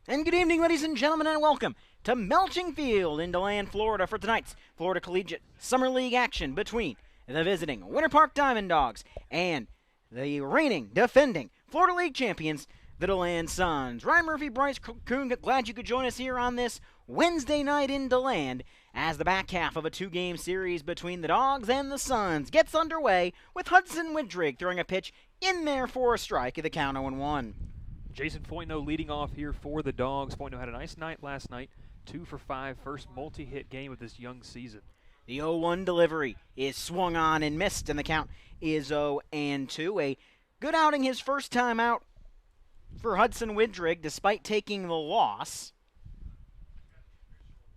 And good evening, ladies and gentlemen, and welcome to Melching Field in DeLand, Florida for tonight's Florida Collegiate Summer League action between the visiting Winter Park Diamond Dogs and the reigning, defending Florida League champions, the DeLand Suns. Ryan Murphy, Bryce Coon, glad you could join us here on this Wednesday night in DeLand as the back half of a two-game series between the Dogs and the Suns gets underway with Hudson Widrig throwing a pitch in there for a strike at the count 0-1. Jason Foytno leading off here for the Dogs. Foytno had a nice night last night, 2 for 5, first multi-hit game of this young season. The 0-1 delivery is swung on and missed, and the count is 0-2. A good outing his first time out for Hudson Widrig, despite taking the loss.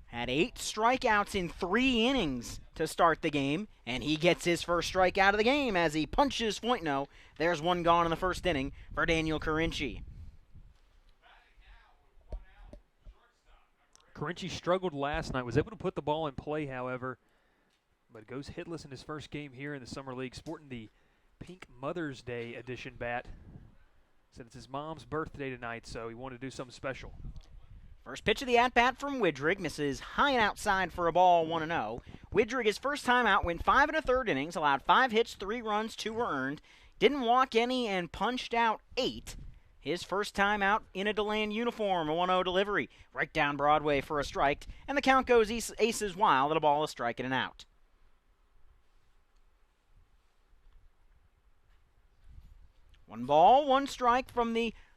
Had 8 strikeouts in 3 innings to start the game, and he gets his first strikeout of the game as he punches Foytno. There's one gone in the first inning for Daniel Carinci. Carinci struggled last night, was able to put the ball in play, however, but goes hitless in his first game here in the Summer League, sporting the pink Mother's Day edition bat. Said it's his mom's birthday tonight, so he wanted to do something special. First pitch of the at-bat from Widrig, misses high and outside for a ball, 1-0. Widrig, his first time out, went 5 1/3 innings, allowed 5 hits, 3 runs, 2 were earned, didn't walk any, and punched out 8. His first time out in a DeLand uniform, a 1-0 delivery, right down Broadway for a strike, and the count goes aces wild at a ball, a strike, and an out. One ball, one strike from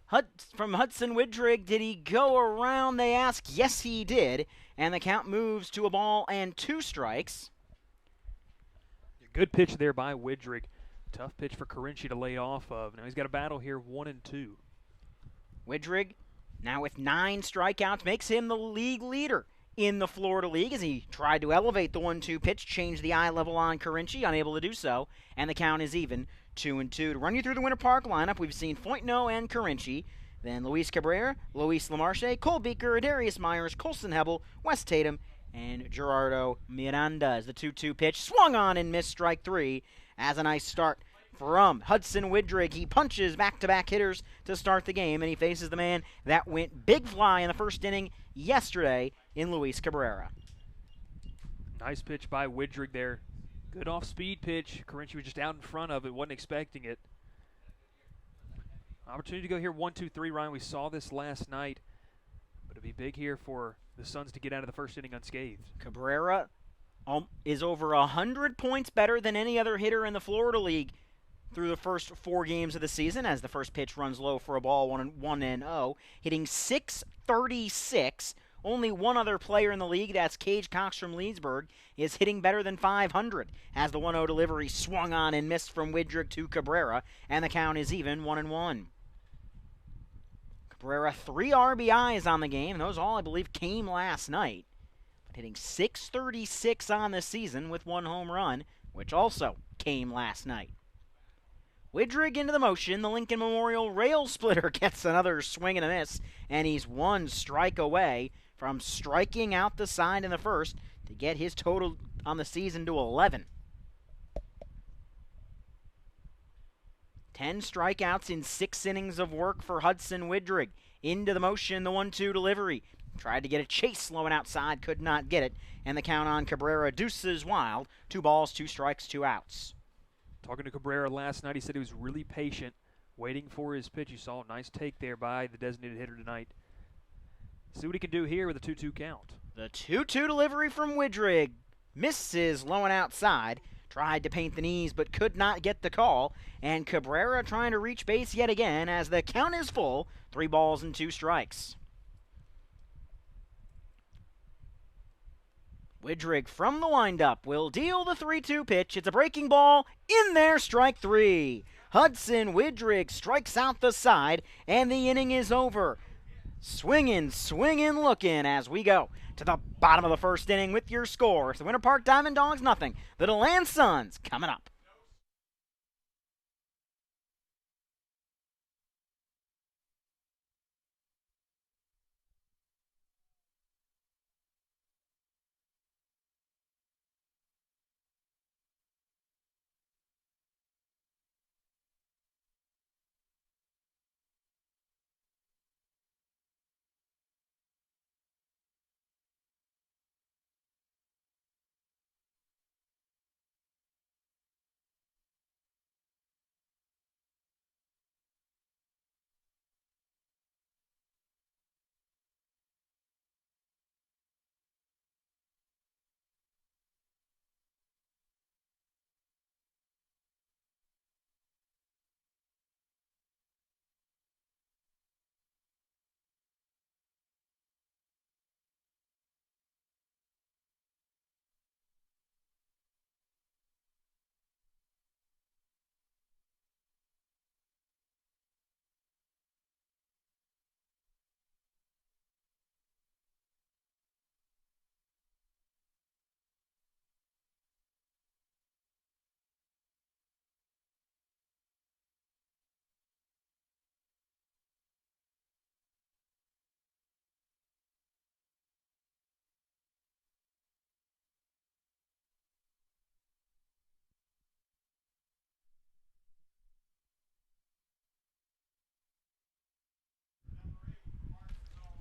Hudson Widrig. Did he go around, they ask? Yes, he did, and the count moves to a ball and 2 strikes. Good pitch there by Widrig. Tough pitch for Carinci to lay off of. Now he's got a battle here, 1-2. Widrig, now with 9 strikeouts, makes him the league leader in the Florida League as he tried to elevate the 1-2 pitch, change the eye level on Carinci, unable to do so, and the count is even, 2-2. To run you through the Winter Park lineup, we've seen Foytno and Carinci, then Luis Cabrera, Luis Lamarche, Cole Beaker, Darius Myers, Colson Hebel, Wes Tatum, and Gerardo Miranda. As the 2-2 pitch swung on and missed, strike 3, as a nice start from Hudson Widrig. He punches back-to-back hitters to start the game, and he faces the man that went big fly in the first inning yesterday in Luis Cabrera. Nice pitch by Widrig there. Good off-speed pitch. Carinci was just out in front of it, wasn't expecting it. Opportunity to go here 1-2-3, Ryan. We saw this last night, but it'd be big here for the Suns to get out of the first inning unscathed. Cabrera is over 100 points better than any other hitter in the Florida League through the first 4 games of the season, as the first pitch runs low for a ball, 1-0, hitting .636. Only one other player in the league, that's Cage Cox from Leesburg, is hitting better than .500, as the 1-0 delivery swung on and missed from Widrig to Cabrera, and the count is even, 1-1. Cabrera, 3 RBIs on the game. Those all, I believe, came last night. But hitting .636 on the season with 1 home run, which also came last night. Widrig into the motion. The Lincoln Memorial Rail Splitter gets another swing and a miss, and he's 1 strike away from striking out the side in the first to get his total on the season to 11. 10 strikeouts in 6 innings of work for Hudson Widrig. Into the motion, the 1-2 delivery. Tried to get a chase low and outside, could not get it, and the count on Cabrera deuces wild. 2 balls, 2 strikes, 2 outs. Talking to Cabrera last night, he said he was really patient, waiting for his pitch. You saw a nice take there by the designated hitter tonight. See what he can do here with a 2-2 count. The 2-2 delivery from Widrig misses low and outside. Tried to paint the knees but could not get the call. And Cabrera trying to reach base yet again as the count is full. 3 balls and 2 strikes. Widrig from the windup will deal the 3-2 pitch. It's a breaking ball. In there, strike 3. Hudson Widrig strikes out the side, and the inning is over. Swinging, looking as we go to the bottom of the first inning with your score. It's the Winter Park Diamond Dogs, nothing. The DeLand Suns coming up.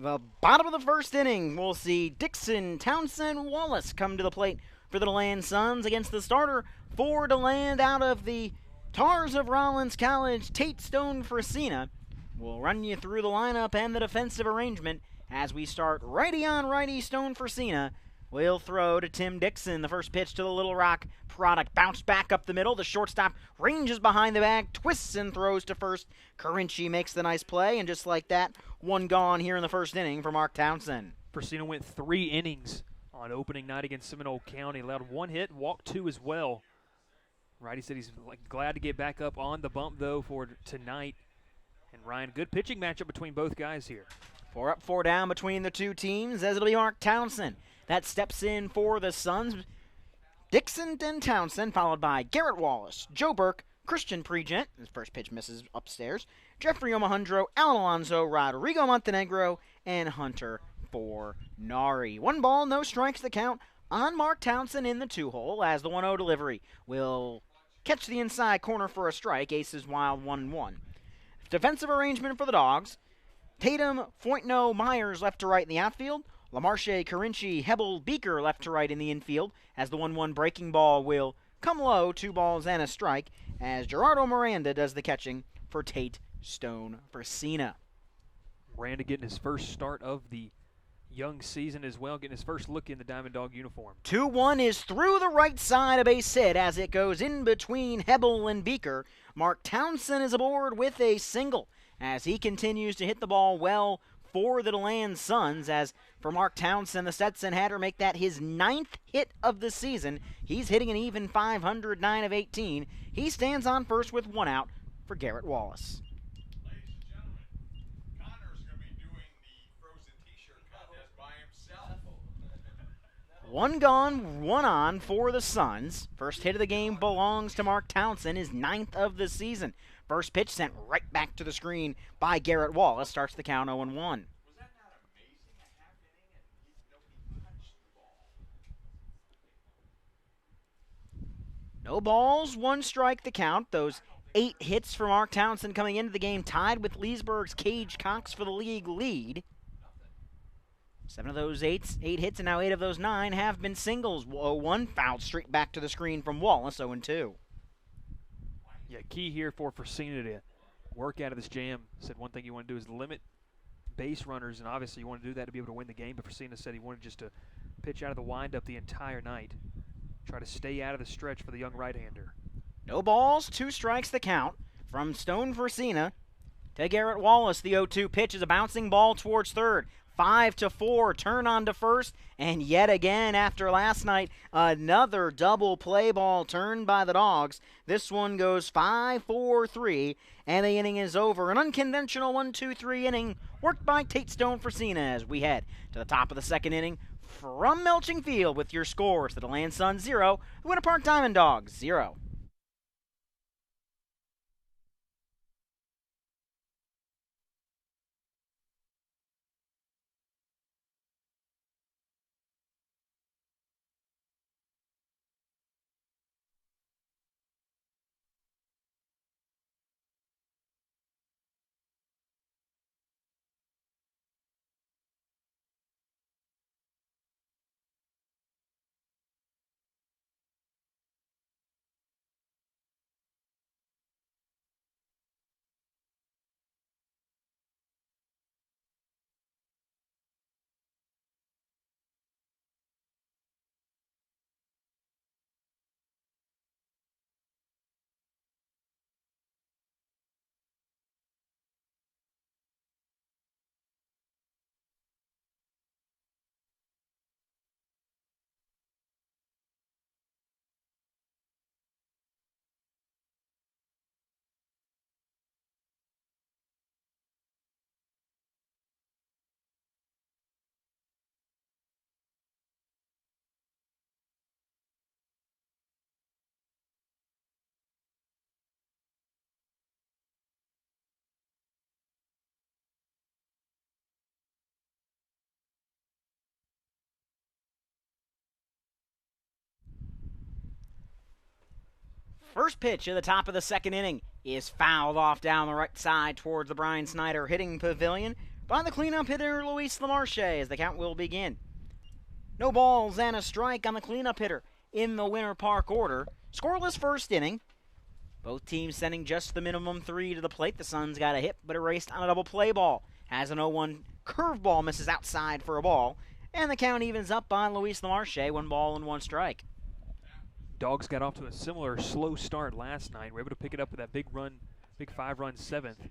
The bottom of the first inning, we'll see Dixon, Townsend, Wallace come to the plate for the DeLand Suns against the starter for DeLand out of the Tars of Rollins College, Tate Stone Frasina. We'll run you through the lineup and the defensive arrangement as we start righty on righty. Stone Frasina will throw to Tim Dixon. The first pitch to the Little Rock product. Bounced back up the middle. The shortstop ranges behind the bag, twists and throws to first. Carinci makes the nice play, and just like that, one gone here in the first inning for Mark Townsend. Frasina went 3 innings on opening night against Seminole County. Allowed 1 hit, walked 2 as well. Righty said he's glad to get back up on the bump, though, for tonight. And Ryan, good pitching matchup between both guys here. 4 up, 4 down between the two teams, as it'll be Mark Townsend that steps in for the Suns. Dixon and Townsend, followed by Garrett Wallace, Joe Burke, Christian Pregent, his first pitch misses upstairs, Jeffrey Omahundro, Alan Alonso, Rodrigo Montenegro, and Hunter Fornari. 1 ball, no strikes the count on Mark Townsend in the 2-hole, as the 1-0 delivery will catch the inside corner for a strike. Aces wild 1-1. Defensive arrangement for the Dogs. Tatum, Foytno, Myers left to right in the outfield. LaMarche, Carinci, Hebel, Beaker left to right in the infield, as the 1-1 breaking ball will come low, 2 balls and a strike, as Gerardo Miranda does the catching for Tate Stone Frasina. Miranda getting his first start of the young season as well, getting his first look in the Diamond Dog uniform. 2-1 is through the right side, a base hit as it goes in between Hebel and Beaker. Mark Townsend is aboard with a single as he continues to hit the ball well for the DeLand Suns, as for Mark Townsend, the Stetson Hatter make that his 9th hit of the season. He's hitting an even .500, 9 of 18. He stands on first with 1 out for Garrett Wallace. Ladies and gentlemen, Connor's going to be doing the Frozen T-shirt contest by himself. 1 gone, 1 on for the Suns. First hit of the game belongs to Mark Townsend, his 9th of the season. First pitch sent right back to the screen by Garrett Wallace. Starts the count 0-1. Was that not amazing? A half inning and nobody touched the ball. No balls, 1 strike the count. Those 8 hits for Mark Townsend coming into the game tied with Leesburg's Cage Cox for the league lead. 7 of those 8 hits, and now 8 of those 9 have been singles. 0-1 fouled straight back to the screen from Wallace, 0-2. Yeah, key here for Frasina to work out of this jam. Said one thing you want to do is limit base runners, and obviously you want to do that to be able to win the game, but Frasina said he wanted just to pitch out of the windup the entire night. Try to stay out of the stretch for the young right-hander. No balls, 2 strikes the count from Stone Frasina to Garrett Wallace. The 0-2 pitch is a bouncing ball towards third. 5-4, turn on to first, and yet again after last night, another double play ball turned by the Dogs. This one goes 5-4-3, and the inning is over. An unconventional 1-2-3 inning worked by Tate Stone Frasina as we head to the top of the second inning from Melching Field with your scores. The DeLand Suns 0, the Winter Park Diamond Dogs 0. First pitch at the top of the second inning is fouled off down the right side towards the Brian Snyder hitting pavilion. by the cleanup hitter Luis Lamarche as the count will begin. No balls and a strike on the cleanup hitter in the Winter Park order. Scoreless first inning. Both teams sending just the minimum 3 to the plate. The Suns got a hit, but erased on a double play ball. Has an 0-1 curveball, misses outside for a ball. And the count evens up on Luis Lamarche, 1 ball and 1 strike. Dawgs got off to a similar slow start last night. We're able to pick it up with that big 5-run 7th.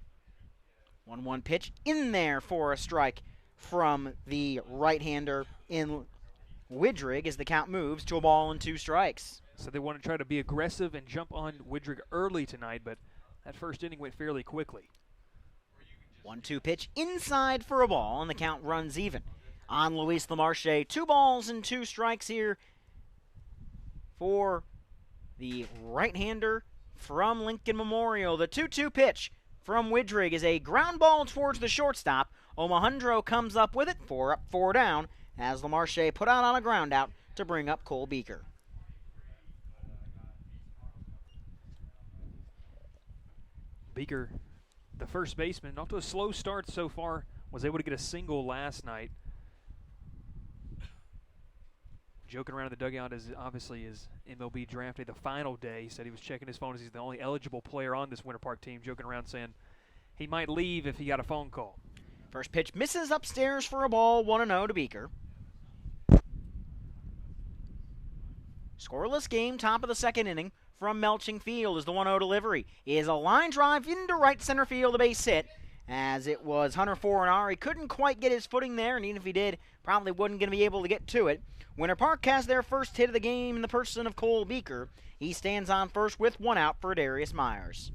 1-1 pitch in there for a strike from the right-hander in Widrig as the count moves to a ball and 2 strikes. So they want to try to be aggressive and jump on Widrig early tonight, but that first inning went fairly quickly. 1-2 pitch inside for a ball, and the count runs even on Luis Lamarche. 2 balls and 2 strikes here for the right-hander from Lincoln Memorial. The 2-2 pitch from Widrig is a ground ball towards the shortstop. Omohundro comes up with it, 4 up, 4 down, as Lamarche put out on a ground out to bring up Cole Beaker. Beaker, the first baseman, off to a slow start so far, was able to get a single last night. Joking around in the dugout is obviously his MLB draft day, the final day. He said he was checking his phone as he's the only eligible player on this Winter Park team, joking around saying he might leave if he got a phone call. First pitch misses upstairs for a ball, 1-0 to Beaker. Scoreless game, top of the second inning from Melching Field as the 1-0 delivery is a line drive into right center field, a base hit, as it was Hunter Foreignar. He couldn't quite get his footing there, and even if he did, probably wasn't going to be able to get to it. Winter Park has their first hit of the game in the person of Cole Beaker. He stands on first with 1 out for Darius Myers.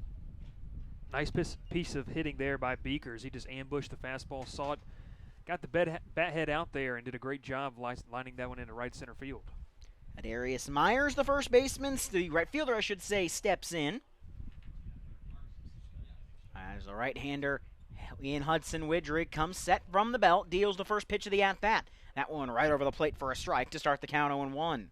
Nice piece of hitting there by Beakers. He just ambushed the fastball, saw it, got the bat head out there, and did a great job lining that one into right center field. Darius Myers, the first baseman, the right fielder, I should say, steps in. As the right-hander in Hudson Widrig comes set from the belt, deals the first pitch of the at-bat. That one right over the plate for a strike to start the count 0-1.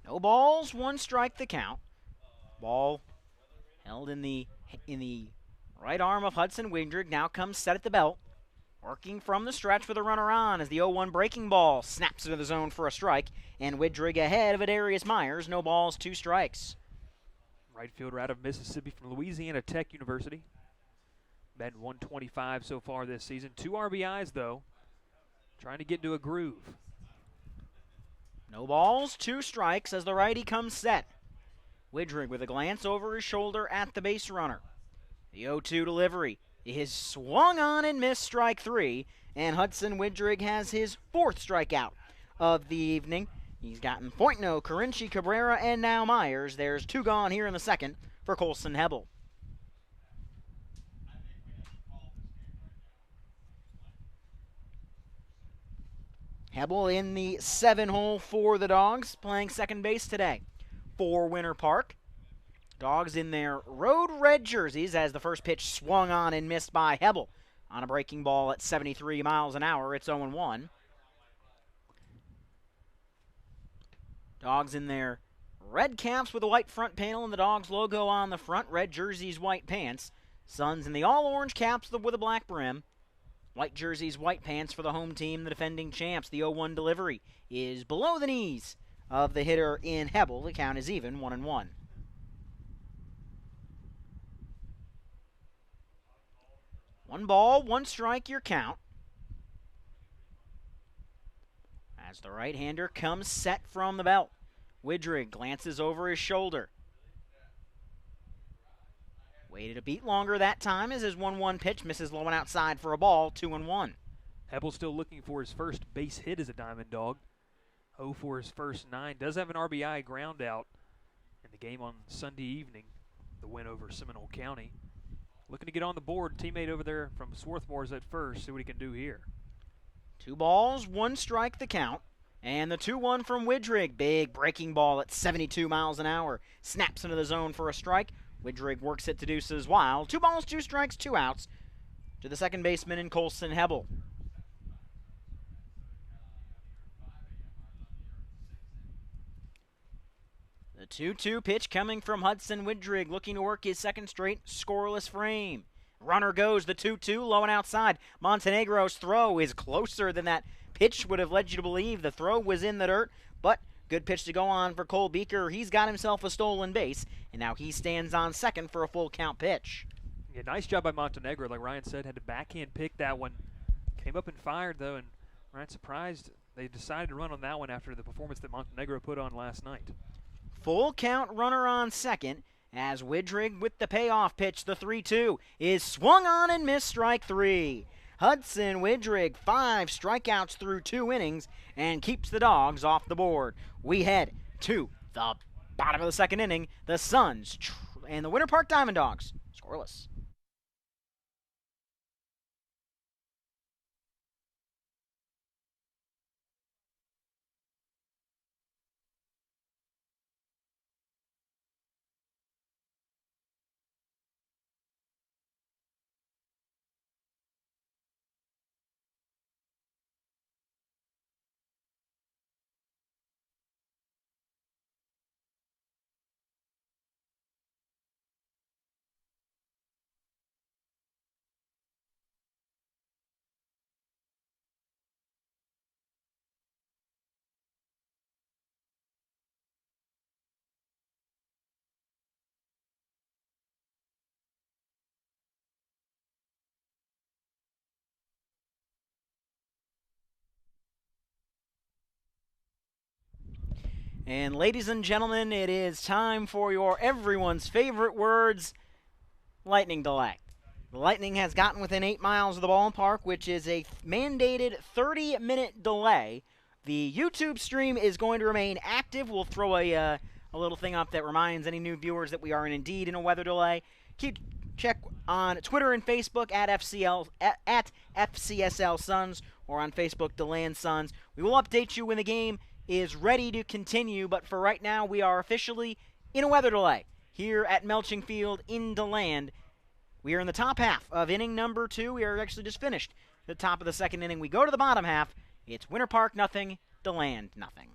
No balls, 1 strike the count. Ball held in the right arm of Hudson Widrig, now comes set at the belt. Working from the stretch with a runner on as the 0-1 breaking ball snaps into the zone for a strike, and Widrig ahead of Darius Myers. No balls, 2 strikes. Right fielder out of Mississippi from Louisiana Tech University. Batting 125 so far this season. 2 RBIs, though. Trying to get into a groove. No balls, 2 strikes as the righty comes set. Widrig with a glance over his shoulder at the base runner. The 0-2 delivery is swung on and missed, strike 3, and Hudson Widrig has his 4th strikeout of the evening. He's gotten Pointno, Carinci, Cabrera, and now Myers. There's 2 gone here in the second for Colson Hebel. Hebel in the 7-hole for the Dawgs, playing second base today for Winter Park. Dawgs in their road red jerseys as the first pitch swung on and missed by Hebel on a breaking ball at 73 miles an hour. It's 0-1. Dawgs in their red caps with a white front panel and the Dawgs logo on the front, red jerseys, white pants. Suns in the all-orange caps with a black brim. White jerseys, white pants for the home team, the defending champs. The 0-1 delivery is below the knees of the hitter in Hebel. The count is even, 1-1. One ball, 1 strike, your count. As the right-hander comes set from the belt. Widrig glances over his shoulder. Waited a beat longer that time as his 1-1 pitch misses low and outside for a ball, 2-1. Hebel still looking for his first base hit as a Diamond Dog. 0 for his first 9. Does have an RBI ground out in the game on Sunday evening, the win over Seminole County. Looking to get on the board. Teammate over there from Swarthmore's at first. See what he can do here. 2 balls, 1 strike the count. And the 2-1 from Widrig. Big breaking ball at 72 miles an hour. Snaps into the zone for a strike. Widrig works it to deuces wild. 2 balls, 2 strikes, 2 outs to the second baseman in Colson Hebel. 2-2 pitch coming from Hudson Widrig, looking to work his second straight scoreless frame. Runner goes, the 2-2, low and outside. Montenegro's throw is closer than that pitch would have led you to believe. The throw was in the dirt, but good pitch to go on for Cole Beaker. He's got himself a stolen base, and now he stands on second for a full count pitch. Yeah, nice job by Montenegro. Like Ryan said, had to backhand pick that one. Came up and fired, though, and Ryan's surprised they decided to run on that one after the performance that Montenegro put on last night. Full count runner on second as Widrig with the payoff pitch, the 3-2, is swung on and missed, strike three. Hudson Widrig, 5 strikeouts through 2 innings, and keeps the Dogs off the board. We head to the bottom of the second inning. The Suns and the Winter Park Diamond Dogs scoreless. And ladies and gentlemen, it is time for your everyone's favorite words, lightning delay. The Lightning has gotten within 8 miles of the ballpark, which is a mandated 30-minute delay. The YouTube stream is going to remain active. We'll throw a little thing up that reminds any new viewers that we are indeed in a weather delay. Check on Twitter and Facebook at FCSL Suns, or on Facebook DeLand Suns. We will update you when the game is ready to continue, but for right now, we are officially in a weather delay here at Melching Field in DeLand. We are in the top half of inning number 2. We are actually just finished the top of the second inning. We go to the bottom half. It's Winter Park nothing, DeLand nothing.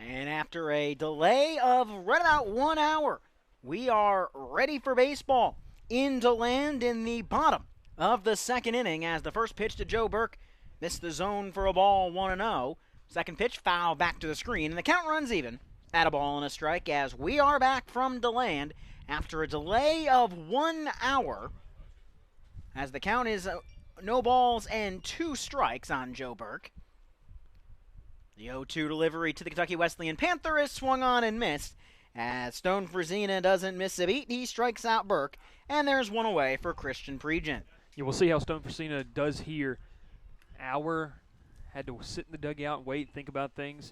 And after a delay of right about 1 hour, we are ready for baseball in DeLand in the bottom of the second inning as the first pitch to Joe Burke missed the zone for a ball 1-0. Second pitch, foul back to the screen, and the count runs even at a ball and a strike as we are back from DeLand after a delay of 1 hour as the count is no balls and 2 strikes on Joe Burke. The 0-2 delivery to the Kentucky Wesleyan Panther is swung on and missed. As Stone Frazina doesn't miss a beat, he strikes out Burke, and there's one away for Christian Pregent. Yeah, we'll see how Stone Frazina does here. Hour, had to sit in the dugout, wait, think about things.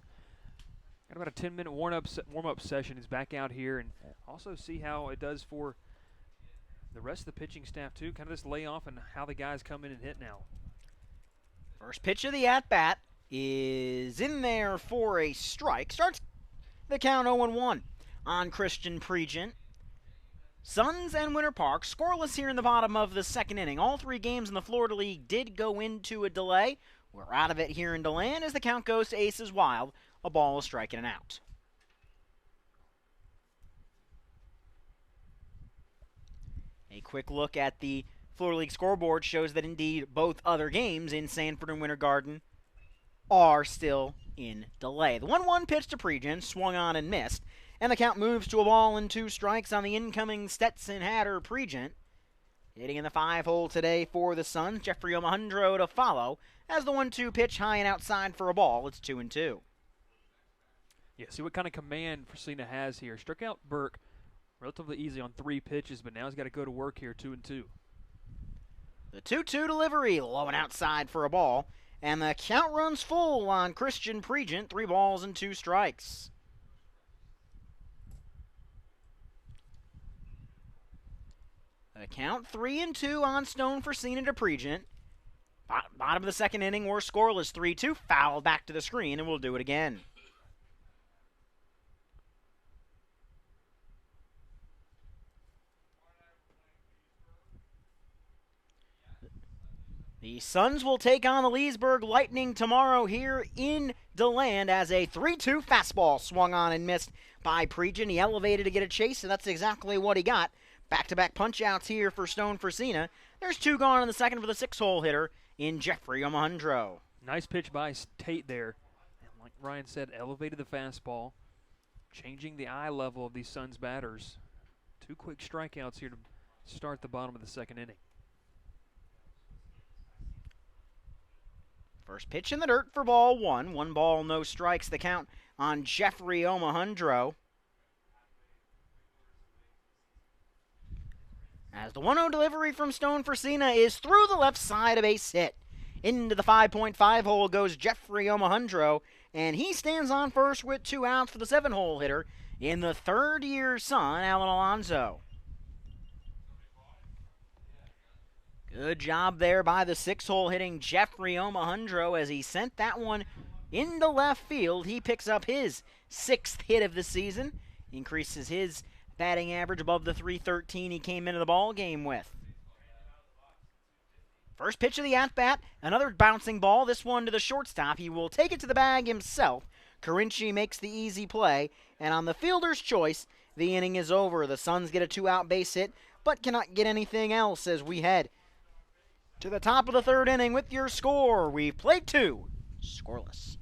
Got about a 10-minute warm-up session. He's back out here, and also see how it does for the rest of the pitching staff too. Kind of this layoff and how the guys come in and hit now. First pitch of the at-bat is in there for a strike. Starts the count 0-1 on Christian Pregent. Suns and Winter Park scoreless here in the bottom of the second inning. All 3 games in the Florida League did go into a delay. We're out of it here in DeLand as the count goes to Aces Wild. A ball, a strike, and an out. A quick look at the Florida League scoreboard shows that indeed both other games in Sanford and Winter Garden are still in delay. The 1-1 pitch to Pregent swung on and missed, and the count moves to a ball and 2 strikes on the incoming Stetson Hatter Pregent. Hitting in the 5-hole today for the Suns, Jeffrey Omahundro to follow as the 1-2 pitch high and outside for a ball. It's 2-2. Yeah, see what kind of command Frazina has here. Struck out Burke relatively easy on 3 pitches, but now he's got to go to work here, 2-2. The 2-2 delivery, low and outside for a ball, and the count runs full on Christian Pregent, 3 balls and 2 strikes. The count 3-2 on Stone Frazina to Pregent. Bottom of the second inning, we're scoreless, 3-2, foul back to the screen, and we'll do it again. The Suns will take on the Leesburg Lightning tomorrow here in DeLand as a 3-2 fastball swung on and missed by Pregent. He elevated to get a chase, and that's exactly what he got. Back-to-back punch-outs here for Stone Frazina. There's 2 gone in the second for the 6-hole hitter in Jeffrey Omahundro. Nice pitch by Tate there. And like Ryan said, elevated the fastball, changing the eye level of these Suns batters. 2 quick strikeouts here to start the bottom of the second inning. First pitch in the dirt for ball 1. 1 ball, no strikes. The count on Jeffrey Omahundro. As the 1-0 delivery from Stone Frazina is through the left side, a base hit. Into the 5.5 hole goes Jeffrey Omahundro, and he stands on first with 2 outs for the 7-hole hitter in the third-year son, Alan Alonso. Good job there by the 6-hole hitting Jeffrey Omahundro as he sent that one into left field. He picks up his 6th hit of the season, increases his batting average above the .313 he came into the ball game with. First pitch of the at-bat, another bouncing ball, this one to the shortstop. He will take it to the bag himself. Carinci makes the easy play, and on the fielder's choice, the inning is over. The Suns get a 2-out base hit, but cannot get anything else as we head to the top of the third inning with your score. We've played 2, scoreless.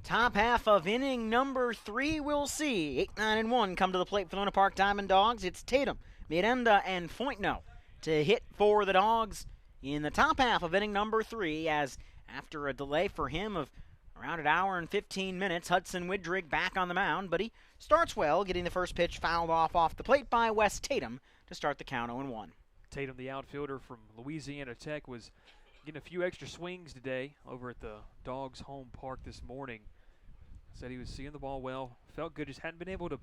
Top half of inning number 3, we'll see. 8, 9, and 1 come to the plate for the Winter Park Diamond Dogs. It's Tatum, Miranda, and Foytno to hit for the Dogs in the top half of inning number 3, as after a delay for him of around an hour and 15 minutes, Hudson Widrig back on the mound, but he starts well, getting the first pitch fouled off the plate by Wes Tatum to start the count 0-1. Tatum, the outfielder from Louisiana Tech, was getting a few extra swings today over at the Dawgs home park this morning. Said he was seeing the ball well, felt good, just hadn't been able to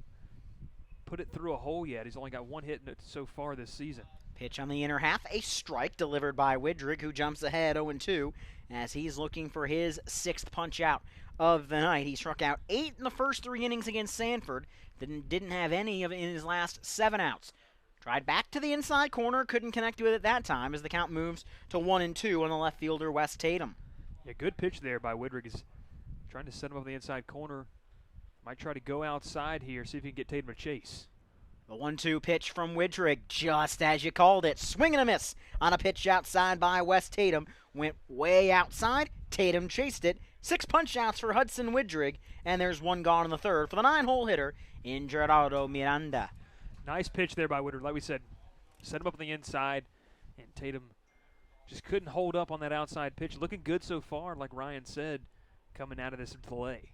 put it through a hole yet. He's only got one hit in it so far this season. Pitch on the inner half, a strike delivered by Widrig, who jumps ahead 0-2 as he's looking for his 6th punch out of the night. He struck out 8 in the first 3 innings against Sanford, didn't have any of it in his last 7 outs. Tried back to the inside corner, couldn't connect with it that time as the count moves to 1-2 on the left fielder, Wes Tatum. Yeah, good pitch there by Widrig. Is trying to set him up on the inside corner. Might try to go outside here, see if he can get Tatum a chase. The 1-2 pitch from Widrig, just as you called it. Swing and a miss on a pitch outside by Wes Tatum. Went way outside. Tatum chased it. 6 punch outs for Hudson Widrig, and there's 1 gone in the 3rd for the 9-hole hitter in Gerardo Miranda. Nice pitch there by Widrig. Like we said, set him up on the inside, and Tatum just couldn't hold up on that outside pitch. Looking good so far, like Ryan said, coming out of this delay.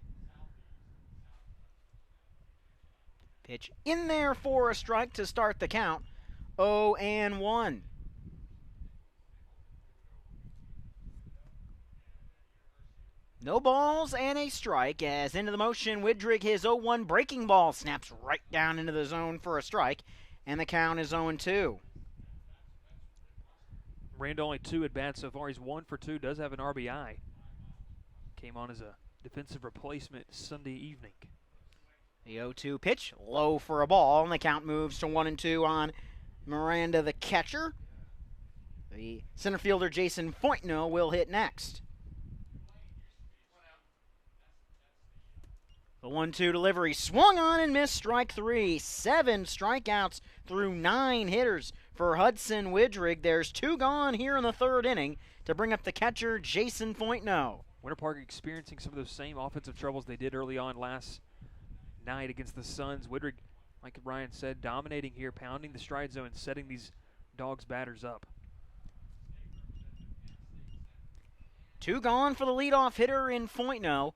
Pitch in there for a strike to start the count. 0-1. No balls and a strike as into the motion, Widrig, his 0-1 breaking ball snaps right down into the zone for a strike, and the count is 0-2. Miranda only 2 at bats so far. He's 1 for 2, does have an RBI. Came on as a defensive replacement Sunday evening. The 0-2 pitch, low for a ball, and the count moves to 1-2 on Miranda, the catcher. The center fielder, Jason Foytno, will hit next. The 1-2 delivery swung on and missed, strike 3. 7 strikeouts through 9 hitters for Hudson Widrig. There's 2 gone here in the 3rd inning to bring up the catcher, Jason Foytno. Winter Park experiencing some of those same offensive troubles they did early on last night against the Suns. Widrig, like Ryan said, dominating here, pounding the stride zone and setting these Dogs batters up. 2 gone for the leadoff hitter in Foytno,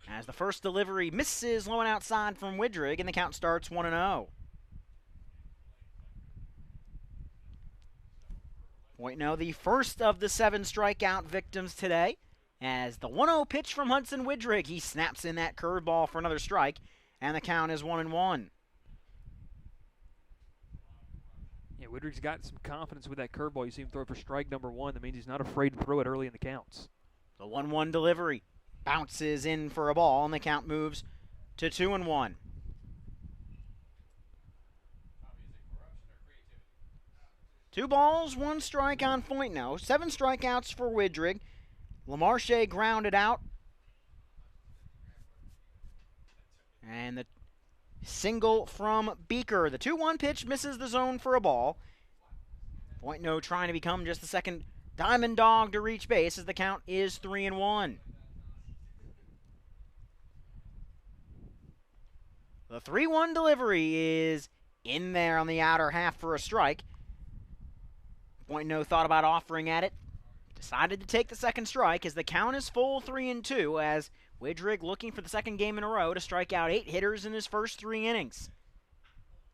as the first delivery misses low and outside from Widrig, and the count starts 1-0. Foytno, the first of the 7 strikeout victims today, as the 1-0 pitch from Hudson Widrig, he snaps in that curveball for another strike, and the count is 1-1. Yeah, Widrig's got some confidence with that curveball. You see him throw for strike number 1. That means he's not afraid to throw it early in the counts. The 1-1 delivery bounces in for a ball, and the count moves to 2-1. Two balls, 1 strike on Foytno. 7 strikeouts for Widrig. LaMarche grounded out. And the single from Beaker. The 2-1 pitch misses the zone for a ball. Foytno trying to become just the second Diamond Dog to reach base as the count is 3-1. The 3-1 delivery is in there on the outer half for a strike. Foytno thought about offering at it. Decided to take the second strike as the count is full 3-2 as Widrig looking for the second game in a row to strike out 8 hitters in his first 3 innings.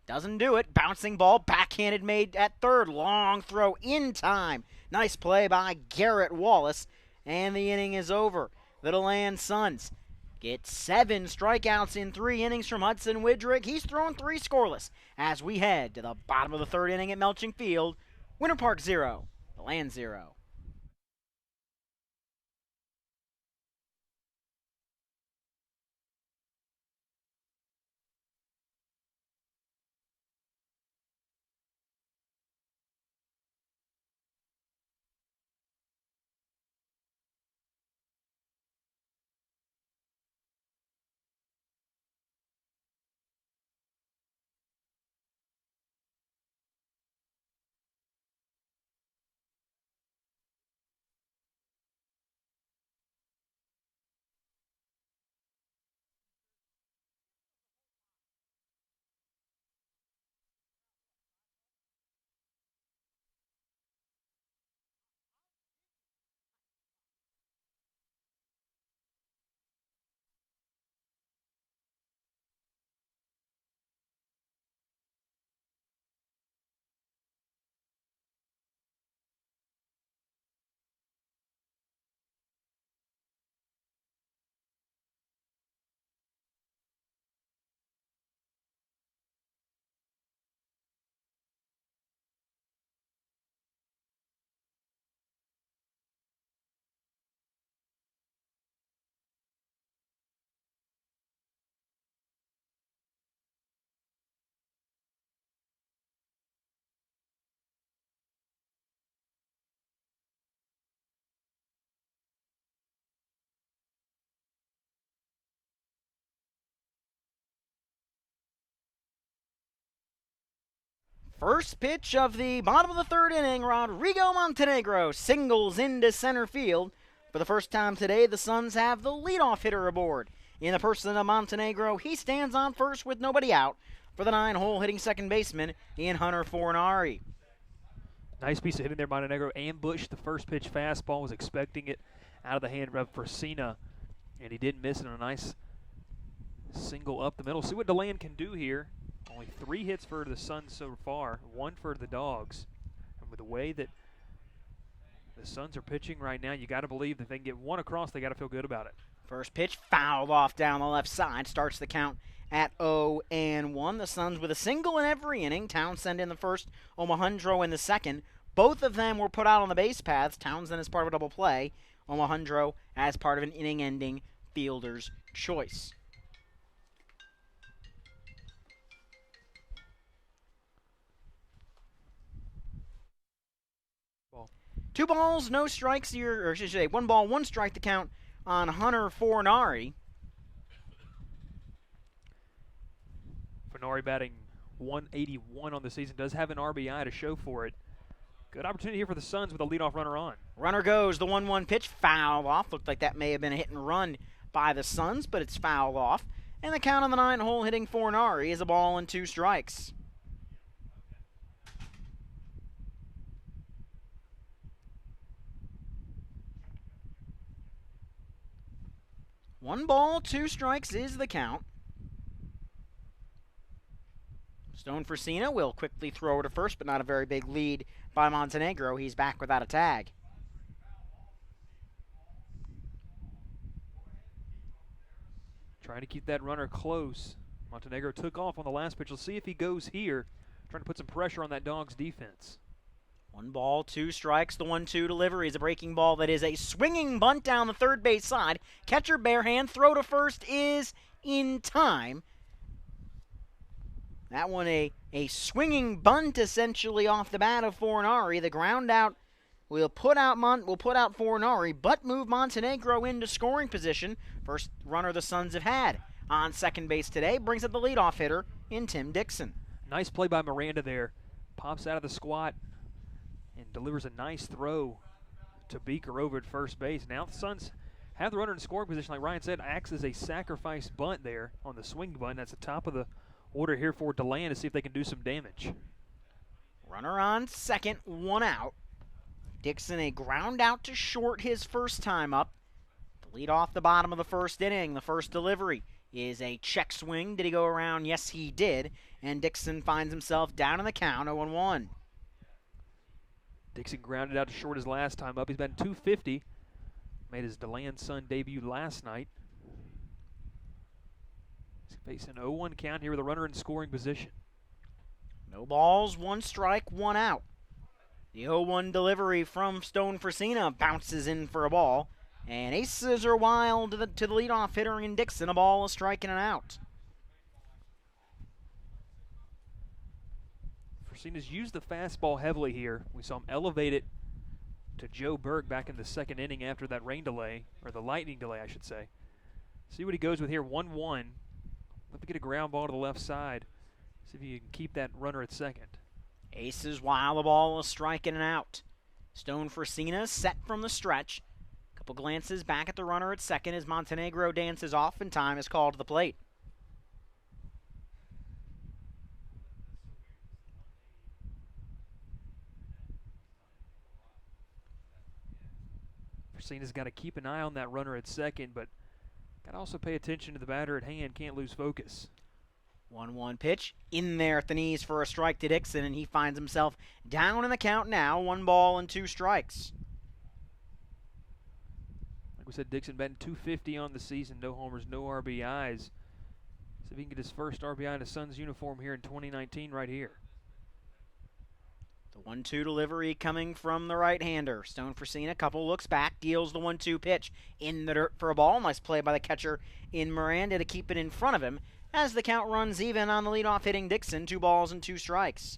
Doesn't do it. Bouncing ball, backhanded made at third. Long throw in time. Nice play by Garrett Wallace. And the inning is over. The DeLand Suns get 7 strikeouts in 3 innings from Hudson Widrig. He's thrown 3 scoreless as we head to the bottom of the 3rd inning at Melching Field. Winter Park 0, DeLand 0. First pitch of the bottom of the third inning, Rodrigo Montenegro singles into center field. For the first time today, the Suns have the leadoff hitter aboard. In the person of Montenegro, he stands on first with nobody out for the 9-hole hitting second baseman in Hunter Fornari. Nice piece of hitting there. Montenegro ambushed the first pitch fastball, was expecting it out of the hand of Fresina, and he didn't miss it on a nice single up the middle. See what DeLand can do here. Only 3 hits for the Suns so far, 1 for the Dawgs. And with the way that the Suns are pitching right now, you got to believe that if they can get 1 across, they got to feel good about it. First pitch fouled off down the left side, starts the count at 0-1. The Suns with a single in every inning. Townsend in the first, Omahundro in the second. Both of them were put out on the base paths. Townsend as part of a double play, Omahundro as part of an inning-ending fielder's choice. Ball. 2 balls, no strikes, or I should say 1 ball, 1 strike to count on Hunter Fornari. Fornari batting 181 on the season, does have an RBI to show for it. Good opportunity here for the Suns with a leadoff runner on. Runner goes, the 1-1 pitch fouled off. Looked like that may have been a hit and run by the Suns, but it's fouled off. And the count on the 9-hole hitting Fornari is a ball and 2 strikes. One ball, 2 strikes is the count. Stone Fresina will quickly throw over to first, but not a very big lead by Montenegro. He's back without a tag. Trying to keep that runner close. Montenegro took off on the last pitch. Let's see if he goes here. Trying to put some pressure on that Dawgs defense. 1 ball, 2 strikes. The 1-2 delivery is a breaking ball that is a swinging bunt down the third base side. Catcher bare hand. Throw to first is in time. That one a swinging bunt essentially off the bat of Fornari. The ground out will put out Fornari, but move Montenegro into scoring position. First runner the Suns have had on second base today brings up the leadoff hitter in Tim Dixon. Nice play by Miranda there. Pops out of the squat and delivers a nice throw to Beaker over at first base. Now the Suns have the runner in scoring position, like Ryan said, acts as a sacrifice bunt there on the swing bunt. That's the top of the order here for DeLand to see if they can do some damage. Runner on second, 1 out. Dixon a ground out to short his first time up. The lead off the bottom of the first inning. The first delivery is a check swing. Did he go around? Yes, he did. And Dixon finds himself down in the count, 0-1. Dixon grounded out to short his last time up. He's been 250. Made his DeLand Sun debut last night. Facing an 0-1 count here with a runner in scoring position. No balls, 1 strike, 1 out. The 0-1 delivery from Stone Fresina bounces in for a ball. And aces are wild to the leadoff hitter in Dixon. A ball, a strike, and an out. Fresina's used the fastball heavily here. We saw him elevate it to Joe Berg back in the second inning after that rain delay, or the lightning delay, I should say. See what he goes with here, 1-1. Let me get a ground ball to the left side. See if you can keep that runner at second. Aces wild, a ball, a strike, and an out. Stone Fresina set from the stretch. Couple glances back at the runner at second as Montenegro dances off and time is called to the plate. Fresina's got to keep an eye on that runner at second, but got to also pay attention to the batter at hand. Can't lose focus. 1-1 pitch in there at the knees for a strike to Dixon, and he finds himself down in the count now. 1 ball and 2 strikes. Like we said, Dixon batting 250 on the season. No homers, no RBIs. See if he can get his first RBI in a Suns uniform here in 2019 right here. The 1-2 delivery coming from the right-hander. Stone Fresina, couple looks back, deals the 1-2 pitch in the dirt for a ball. Nice play by the catcher in Miranda to keep it in front of him as the count runs even on the leadoff hitting Dixon. 2 balls and 2 strikes.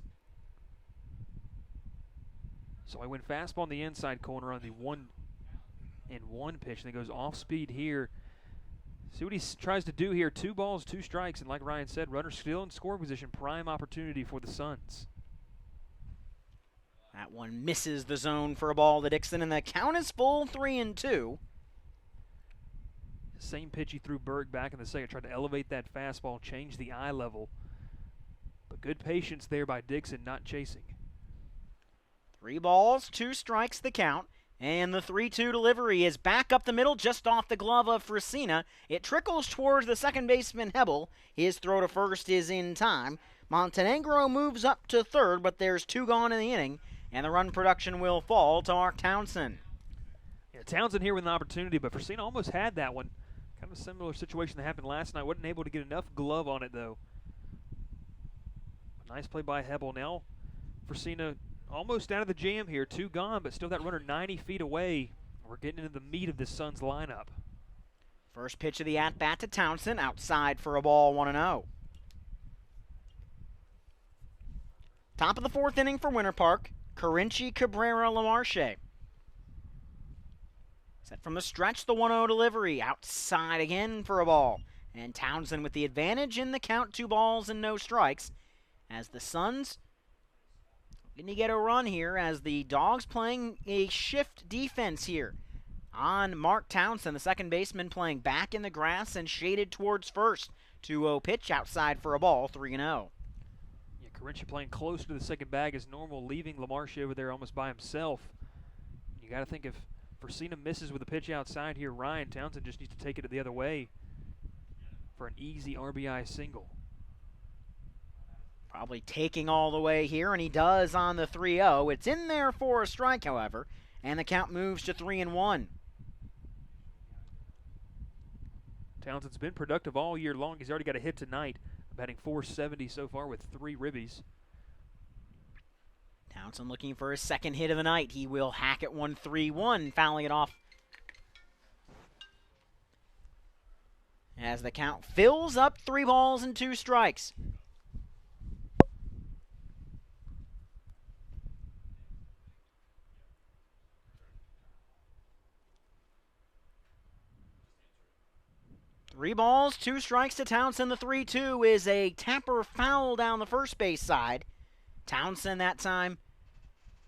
So I went fastball on the inside corner on the 1-1 pitch, and then goes off speed here. See what he tries to do here. 2 balls, 2 strikes, and like Ryan said, runner still in scoring position. Prime opportunity for the Suns. That one misses the zone for a ball to Dixon, and the count is full, 3-2. Same pitch he threw Berg back in the second. Tried to elevate that fastball, change the eye level. But good patience there by Dixon, not chasing. 3 balls, 2 strikes the count. And the 3-2 delivery is back up the middle, just off the glove of Frisina. It trickles towards the second baseman, Hebel. His throw to first is in time. Montenegro moves up to third, but there's 2 gone in the inning, and the run production will fall to Mark Townsend. Yeah, Townsend here with an opportunity, but Frisina almost had that one. Kind of a similar situation that happened last night. Wasn't able to get enough glove on it, though. Nice play by Hebel. Now Frisina almost out of the jam here. 2 gone, but still that runner 90 feet away. We're getting into the meat of the Suns lineup. First pitch of the at-bat to Townsend, outside for a ball, 1-0. Top of the 4th inning for Winter Park, Carinci, Cabrera, LaMarche. Set from the stretch, the 1-0 delivery, outside again for a ball. And Townsend with the advantage in the count, 2 balls and no strikes. As the Suns going to get a run here, as the Dawgs playing a shift defense here on Mark Townsend, the second baseman, playing back in the grass and shaded towards first. 2-0 pitch, outside for a ball, 3-0. Yeah, Carinci playing close to the second bag as normal, leaving LaMarche over there almost by himself. You got to think if Frisina misses with a pitch outside here, Ryan Townsend just needs to take it the other way for an easy RBI single. Probably taking all the way here, and he does on the 3-0. It's in there for a strike, however, and the count moves to 3-1. Townsend's been productive all year long. He's already got a hit tonight, batting .470 so far with 3 ribbies. Townsend looking for his second hit of the night. He will hack at 1-3-1, fouling it off as the count fills up, 3 balls and 2 strikes. Three balls, 2 strikes to Townsend. The 3-2 is a tapper foul down the first base side. Townsend that time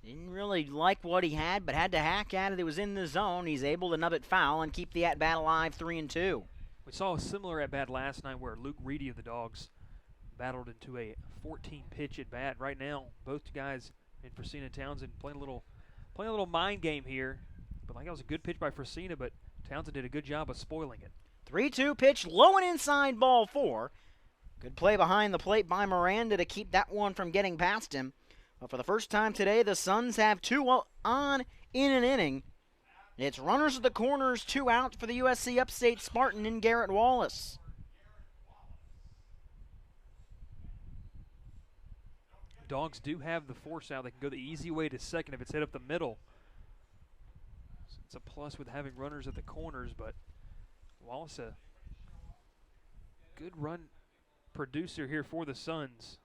didn't really like what he had, but had to hack at it. It was in the zone. He's able to nub it foul and keep the at-bat alive, 3-2. We saw a similar at-bat last night where Luke Reedy of the Dawgs battled into a 14-pitch at-bat. Right now, both guys in Frisina and Townsend playing a little mind game here. But like that was a good pitch by Frisina, but Townsend did a good job of spoiling it. 3-2 pitch, low and inside, ball 4. Good play behind the plate by Miranda to keep that one from getting past him. But for the first time today, the Suns have 2 on in an inning. It's runners at the corners, 2 out for the USC Upstate Spartan in Garrett Wallace. Dawgs do have the force out. They can go the easy way to second if it's hit up the middle. So it's a plus with having runners at the corners, but Wallace, a good run producer here for the Suns.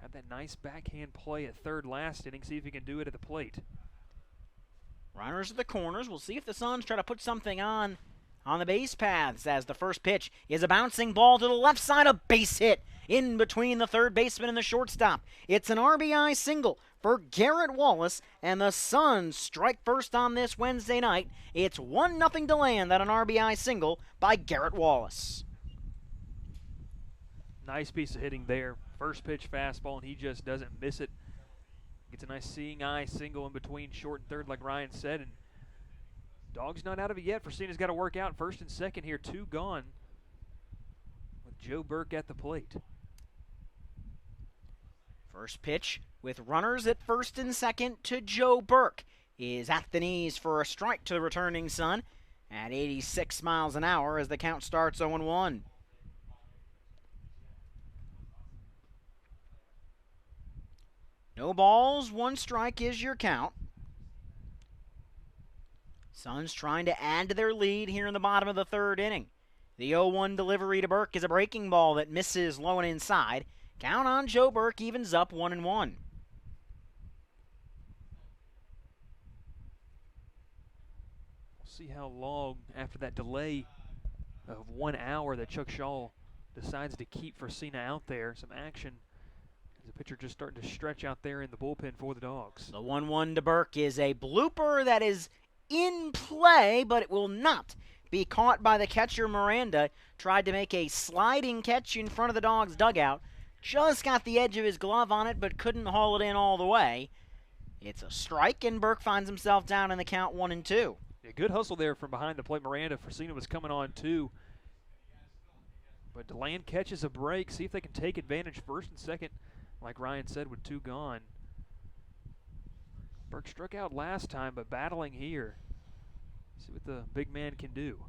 Had that nice backhand play at third last inning. See if he can do it at the plate. Runners at the corners. We'll see if the Suns try to put something on the base paths, as the first pitch is a bouncing ball to the left side, a base hit in between the third baseman and the shortstop. It's an RBI single for Garrett Wallace, and the Suns strike first on this Wednesday night. It's 1-0 DeLand on an RBI single by Garrett Wallace. Nice piece of hitting there. First pitch fastball, and he just doesn't miss it. Gets a nice seeing eye single in between short and third, like Ryan said, and Dawgs not out of it yet. Frisina's got to work out first and second here, 2 gone with Joe Burke at the plate. First pitch with runners at first and second to Joe Burke is at the knees for a strike to the returning Sun at 86 miles an hour as the count starts 0-1. No balls, 1 strike is your count. Suns trying to add to their lead here in the bottom of the 3rd inning. The 0-1 delivery to Burke is a breaking ball that misses low and inside. Count on Joe Burke evens up 1-1. We'll see how long after that delay of 1 hour that Chuck Shaw decides to keep Frisina out there. Some action The pitcher just starting to stretch out there in the bullpen for the Dawgs. The 1-1 to Burke is a blooper that is in play, but it will not be caught by the catcher. Miranda tried to make a sliding catch in front of the Dawgs dugout. Just got the edge of his glove on it, but couldn't haul it in all the way. It's a strike, and Burke finds himself down in the count 1-2. Yeah, good hustle there from behind the plate. Miranda, Frasino was coming on too. But DeLand catches a break. See if they can take advantage first and second, like Ryan said, with 2 gone. Burke struck out last time, but battling here. See what the big man can do.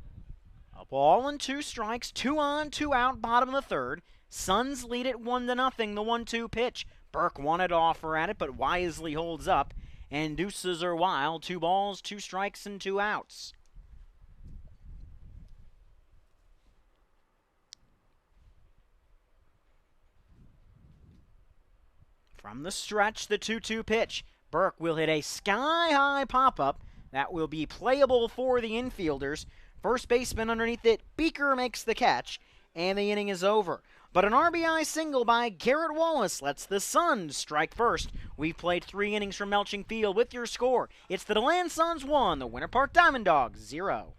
A ball and 2 strikes, 2 on, 2 out, bottom of the third. Suns lead it 1-0, the 1-2 pitch. Burke wanted to offer at it, but wisely holds up. And deuces are wild. 2 balls, 2 strikes, and 2 outs. From the stretch, the 2-2 pitch. Burke will hit a sky-high pop-up that will be playable for the infielders. First baseman underneath it, Beaker makes the catch, and the inning is over. But an RBI single by Garrett Wallace lets the Suns strike first. We've played 3 innings from Melching Field with your score. It's the DeLand Suns 1, the Winter Park Diamond Dogs 0.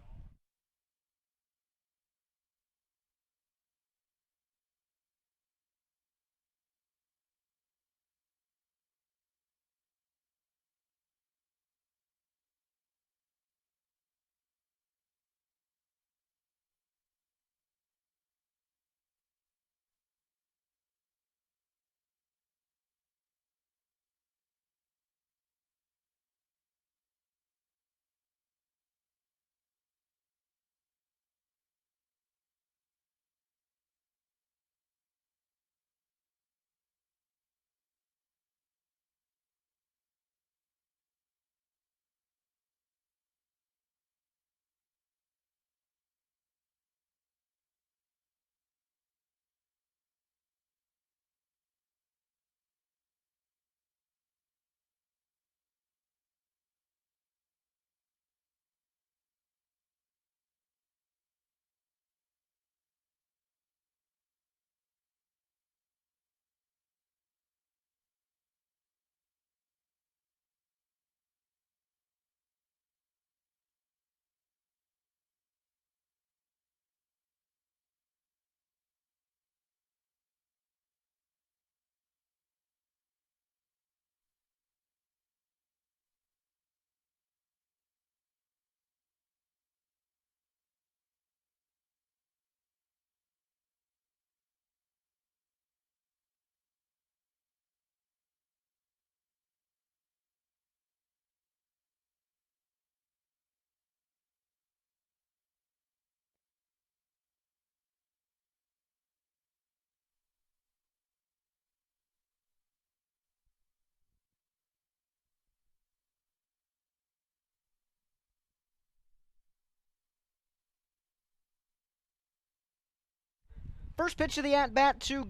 First pitch of the at-bat to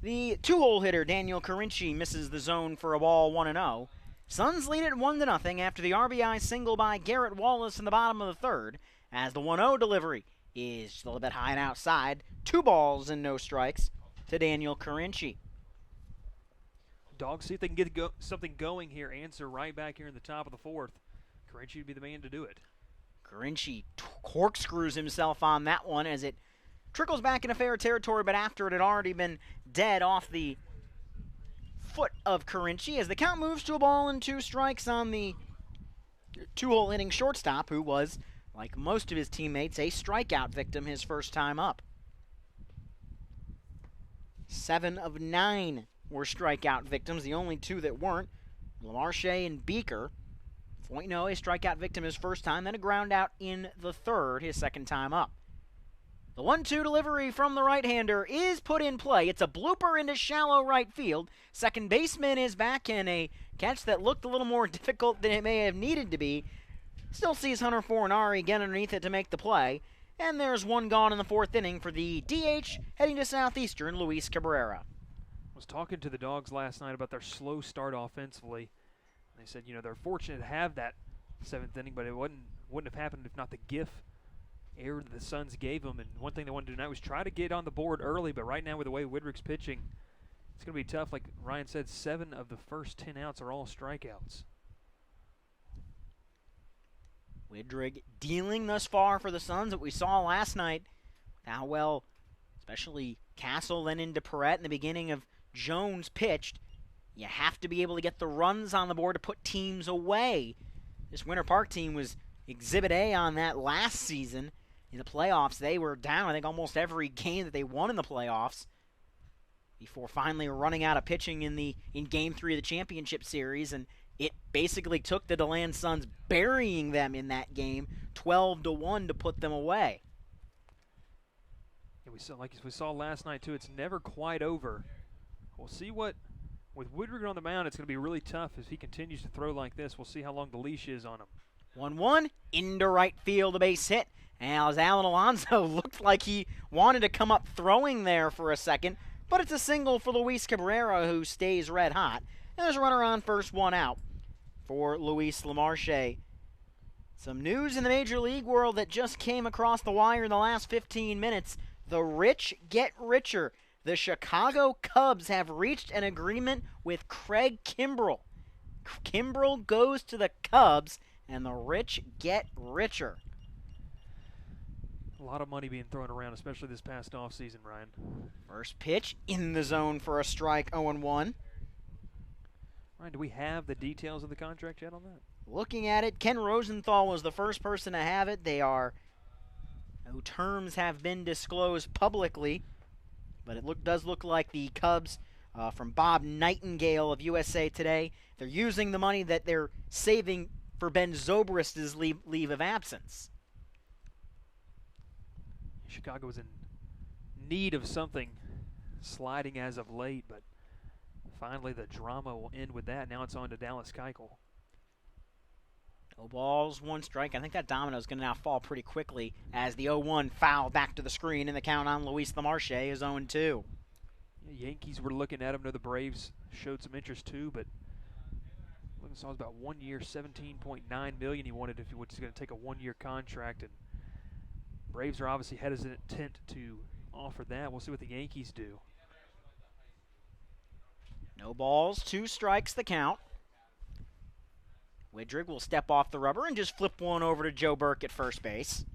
the 2-hole hitter, Daniel Carinci, misses the zone for a ball 1-0. Suns lead it 1-0 after the RBI single by Garrett Wallace in the bottom of the third, as the 1-0 delivery is a little bit high and outside. 2 balls and no strikes to Daniel Carinci. Dawgs see if they can get something going here. Answer right back here in the top of the 4th. Carinci would be the man to do it. Carinci corkscrews himself on that one as it trickles back into fair territory, but after it had already been dead off the foot of Carinci, as the count moves to a ball and 2 strikes on the 2-hole inning shortstop, who was, like most of his teammates, a strikeout victim his first time up. 7 of 9 were strikeout victims, the only 2 that weren't, LaMarche and Beaker. Foytno, a strikeout victim his first time, then a ground out in the third, his second time up. The 1-2 delivery from the right-hander is put in play. It's a blooper into shallow right field. Second baseman is back, in a catch that looked a little more difficult than it may have needed to be. Still sees Hunter Forinari get underneath it to make the play. And there's 1 gone in the 4th inning for the DH heading to Southeastern, Luis Cabrera. I was talking to the Dawgs last night about their slow start offensively. They said, they're fortunate to have that 7th inning, but it wouldn't have happened if not the GIF error that the Suns gave them. And one thing they wanted to do tonight was try to get on the board early, but right now with the way Woodrick's pitching, It's going to be tough. Like Ryan said, 7 of the first 10 outs are all strikeouts. Widrig dealing thus far for the Suns that we saw last night. How well, especially Castle, then into Perrette in the beginning of Jones pitched. You have to be able to get the runs on the board to put teams away. This Winter Park team was Exhibit A on that last season. In the playoffs, they were down, I think, almost every game that they won in the playoffs before finally running out of pitching in Game 3 of the championship series, and it basically took the DeLand Suns burying them in that game 12-1 to put them away. And like we saw last night, too, it's never quite over. We'll see what, with Woodrick on the mound, it's going to be really tough if he continues to throw like this. We'll see how long the leash is on him. 1-1, into right field, a base hit. And as Alan Alonso looked like he wanted to come up throwing there for a second, but it's a single for Luis Cabrera, who stays red hot. And there's a runner on first, 1 out for Luis Lamarche. Some news in the Major League world that just came across the wire in the last 15 minutes. The rich get richer. The Chicago Cubs have reached an agreement with Craig Kimbrell. Kimbrell goes to the Cubs, and the rich get richer. A lot of money being thrown around, especially this past offseason, Ryan. First pitch in the zone for a strike, 0-1. Ryan, do we have the details of the contract yet on that? Looking at it, Ken Rosenthal was the first person to have it. No terms have been disclosed publicly, but it does look like the Cubs, from Bob Nightingale of USA Today, they're using the money that they're saving for Ben Zobrist's leave of absence. Chicago was in need of something sliding as of late, but finally the drama will end with that. Now it's on to Dallas Keuchel. No balls, 1 strike. I think that domino is going to now fall pretty quickly as the 0-1 foul back to the screen, and the count on Luis Lamarche is 0-2. Yeah, Yankees were looking at him. No, the Braves showed some interest too, but looking saw about 1 year, $17.9 million he wanted if he was going to take a 1-year contract, and Braves are obviously hesitant to offer that. We'll see what the Yankees do. No balls, 2 strikes the count. Widrig will step off the rubber and just flip one over to Joe Burke at first base.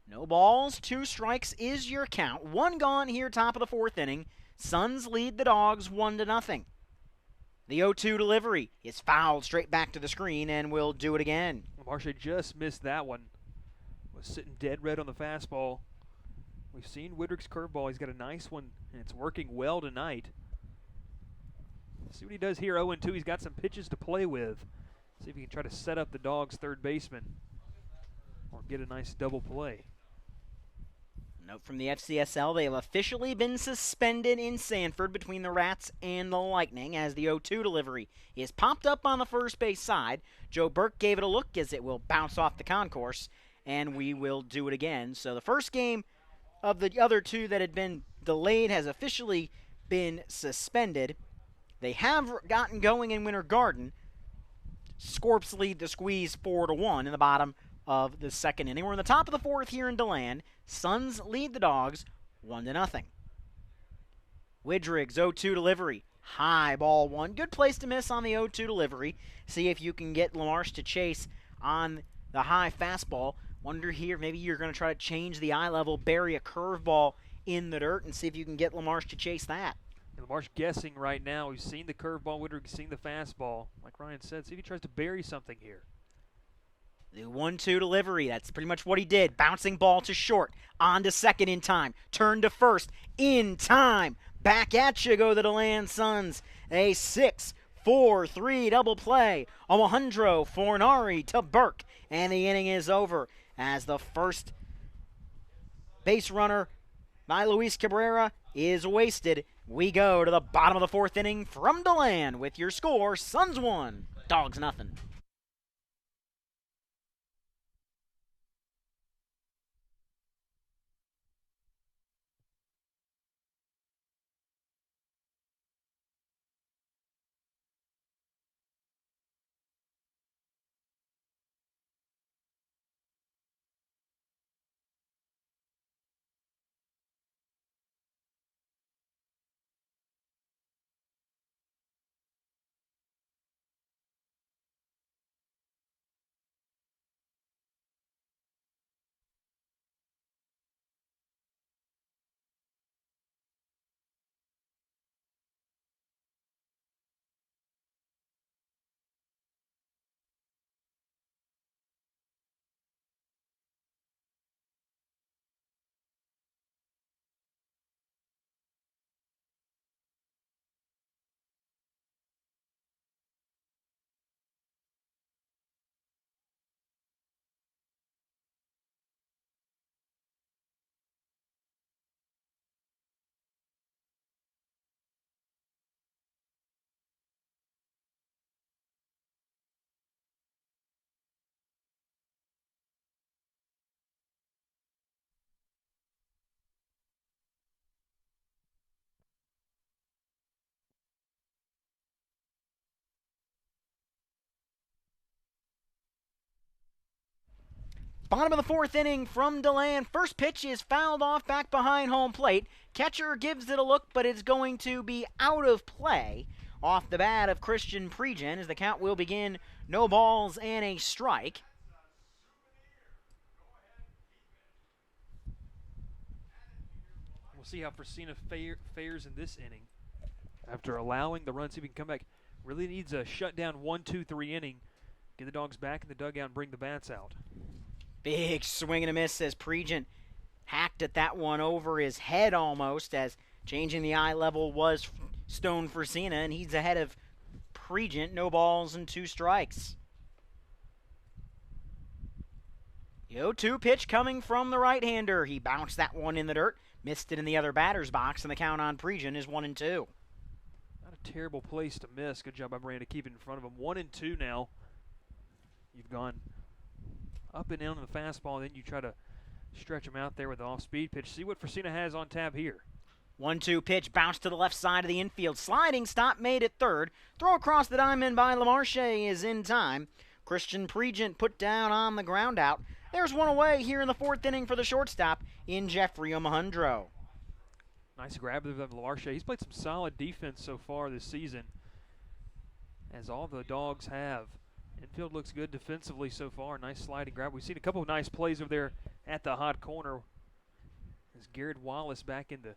No balls, 2 strikes is your count. 1 gone here, top of the 4th inning. Suns lead the Dogs 1-0. The 0-2 delivery is fouled straight back to the screen, and we'll do it again. Lamarche just missed that one. Was sitting dead red on the fastball. We've seen Widrick's curveball. He's got a nice one, and it's working well tonight. See what he does here, 0-2. He's got some pitches to play with. See if he can try to set up the Dogs' third baseman or get a nice double play. Note from the FCSL, they have officially been suspended in Sanford between the Rats and the Lightning as the 0-2 delivery is popped up on the first base side. Joe Burke gave it a look as it will bounce off the concourse, and we will do it again. So the first game of the other 2 that had been delayed has officially been suspended. They have gotten going in Winter Garden. Scorps lead the Squeeze 4-1 in the bottom of the 2nd inning. We're in the top of the 4th here in DeLand. Suns lead the Dogs 1-0. Widrig's 0-2 delivery. High ball 1. Good place to miss on the 0-2 delivery. See if you can get Lamarche to chase on the high fastball. Wonder here, maybe you're going to try to change the eye level, bury a curveball in the dirt, and see if you can get Lamarche to chase that. And Lamarche guessing right now. We've seen the curveball, Widrick's seen the fastball. Like Ryan said, see if he tries to bury something here. The 1-2 delivery, that's pretty much what he did. Bouncing ball to short, on to second in time, turn to first in time. Back at you go the DeLand Suns. A 6-4-3 double play. Alejandro Fornari to Burke, and the inning is over as the first base runner by Luis Cabrera is wasted. We go to the bottom of the 4th inning from DeLand with your score, Suns 1, Dogs 0. Bottom of the fourth inning from DeLand. First pitch is fouled off back behind home plate. Catcher gives it a look, but it's going to be out of play off the bat of Christian Pregent as the count will begin no balls and a strike. We'll see how Fresina fares in this inning. After allowing the run, see if he can come back. Really needs a shutdown 1-2-3 inning. Get the Dogs back in the dugout and bring the bats out. Big swing and a miss as Pregent hacked at that one over his head almost, as changing the eye level was Stone Fresina, and he's ahead of Pregent. No balls and 2 strikes. The 0-2 pitch coming from the right-hander. He bounced that one in the dirt, missed it in the other batter's box, and the count on Pregent is 1-2. Not a terrible place to miss. Good job by Brand to keep it in front of him. 1-2 now. You've gone up and down on the fastball, then you try to stretch him out there with the off-speed pitch. See what Fresina has on tap here. 1-2 pitch, bounced to the left side of the infield. Sliding stop made at third. Throw across the diamond by LaMarche is in time. Christian Pregent put down on the ground out. There's one away here in the fourth inning for the shortstop in Jeffrey Omahundro. Nice grab of LaMarche. He's played some solid defense so far this season, as all the Dogs have. Infield looks good defensively so far. Nice sliding grab. We've seen a couple of nice plays over there at the hot corner. As Garrett Wallace back in the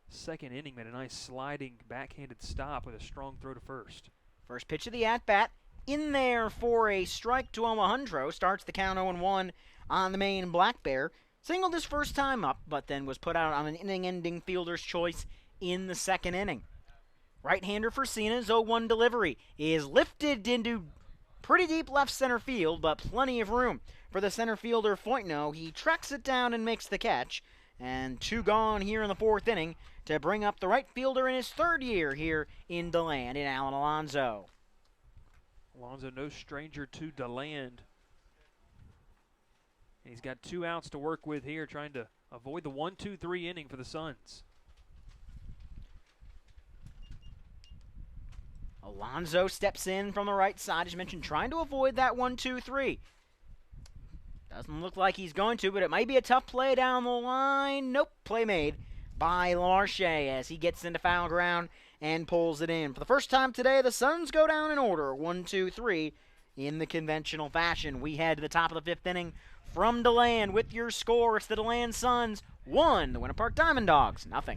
second inning made a nice sliding backhanded stop with a strong throw to first. First pitch of the at-bat in there for a strike to Omahundro. Starts the count 0-1 on the Maine Black Bear. Singled his first time up, but then was put out on an inning-ending fielder's choice in the second inning. Right-hander Fresina's 0-1 delivery is lifted into pretty deep left center field, but plenty of room for the center fielder Foytno. He tracks it down and makes the catch. And 2 gone here in the fourth inning to bring up the right fielder in his third year here in DeLand in Alan Alonso. Alonso, no stranger to DeLand. He's got 2 outs to work with here, trying to avoid the 1-2-3 inning for the Suns. Alonso steps in from the right side, as mentioned, trying to avoid that 1-2-3. Doesn't look like he's going to, but it might be a tough play down the line. Nope, play made by LaMarche as he gets into foul ground and pulls it in. For the first time today, the Suns go down in order, 1-2-3 in the conventional fashion. We head to the top of the fifth inning from DeLand with your score. It's the DeLand Suns 1, the Winter Park Diamond Dogs 0.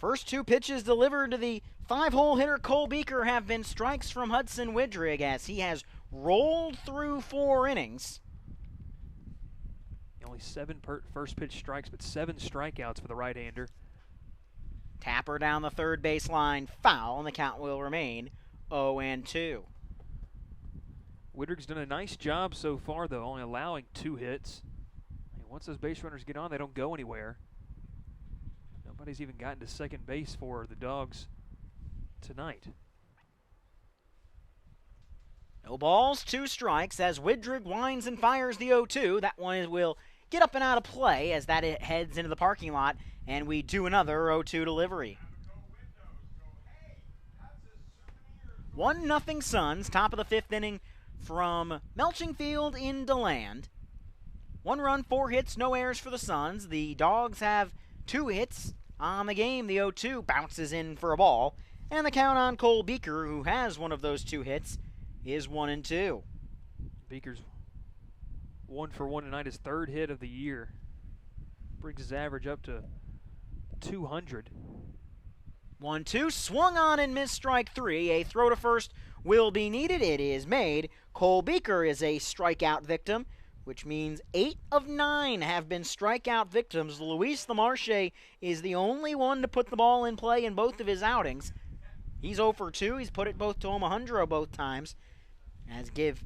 First two pitches delivered to the 5-hole hitter Cole Beaker have been strikes from Hudson Widrig as he has rolled through 4 innings. Only 7 first pitch strikes, but 7 strikeouts for the right-hander. Tapper down the third baseline, foul, and the count will remain 0-2. Widrig's done a nice job so far, though, only allowing 2 hits. And once those base runners get on, they don't go anywhere. Nobody's even gotten to second base for the Dawgs tonight. No balls, 2 strikes as Widrig winds and fires the 0-2. That one will get up and out of play as that heads into the parking lot, and we do another 0-2 delivery. 1-0 Suns, top of the 5th inning from Melching Field in DeLand. 1 run, 4 hits, no errors for the Suns. The Dawgs have 2 hits on the game. The 0-2 bounces in for a ball, and the count on Cole Beaker, who has one of those 2 hits, is 1-2. Beaker's 1 for 1 tonight, his 3rd hit of the year. Brings his average up to 200. 1-2, swung on and missed strike 3. A throw to first will be needed. It is made. Cole Beaker is a strikeout victim, which means 8 of 9 have been strikeout victims. Luis Lamarche is the only one to put the ball in play in both of his outings. He's 0 for 2. He's put it both to Omohundro both times. As give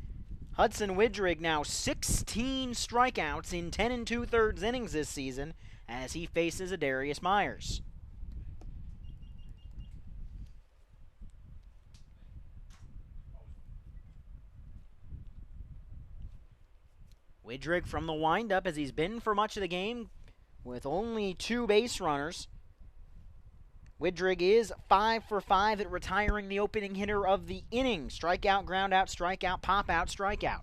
Hudson Widrig now 16 strikeouts in 10 2/3 innings this season as he faces Adarius Myers. Widrig from the windup as he's been for much of the game with only 2 base runners. Widrig is 5 for 5 at retiring the opening hitter of the inning. Strikeout, groundout, strikeout, pop-out, strikeout.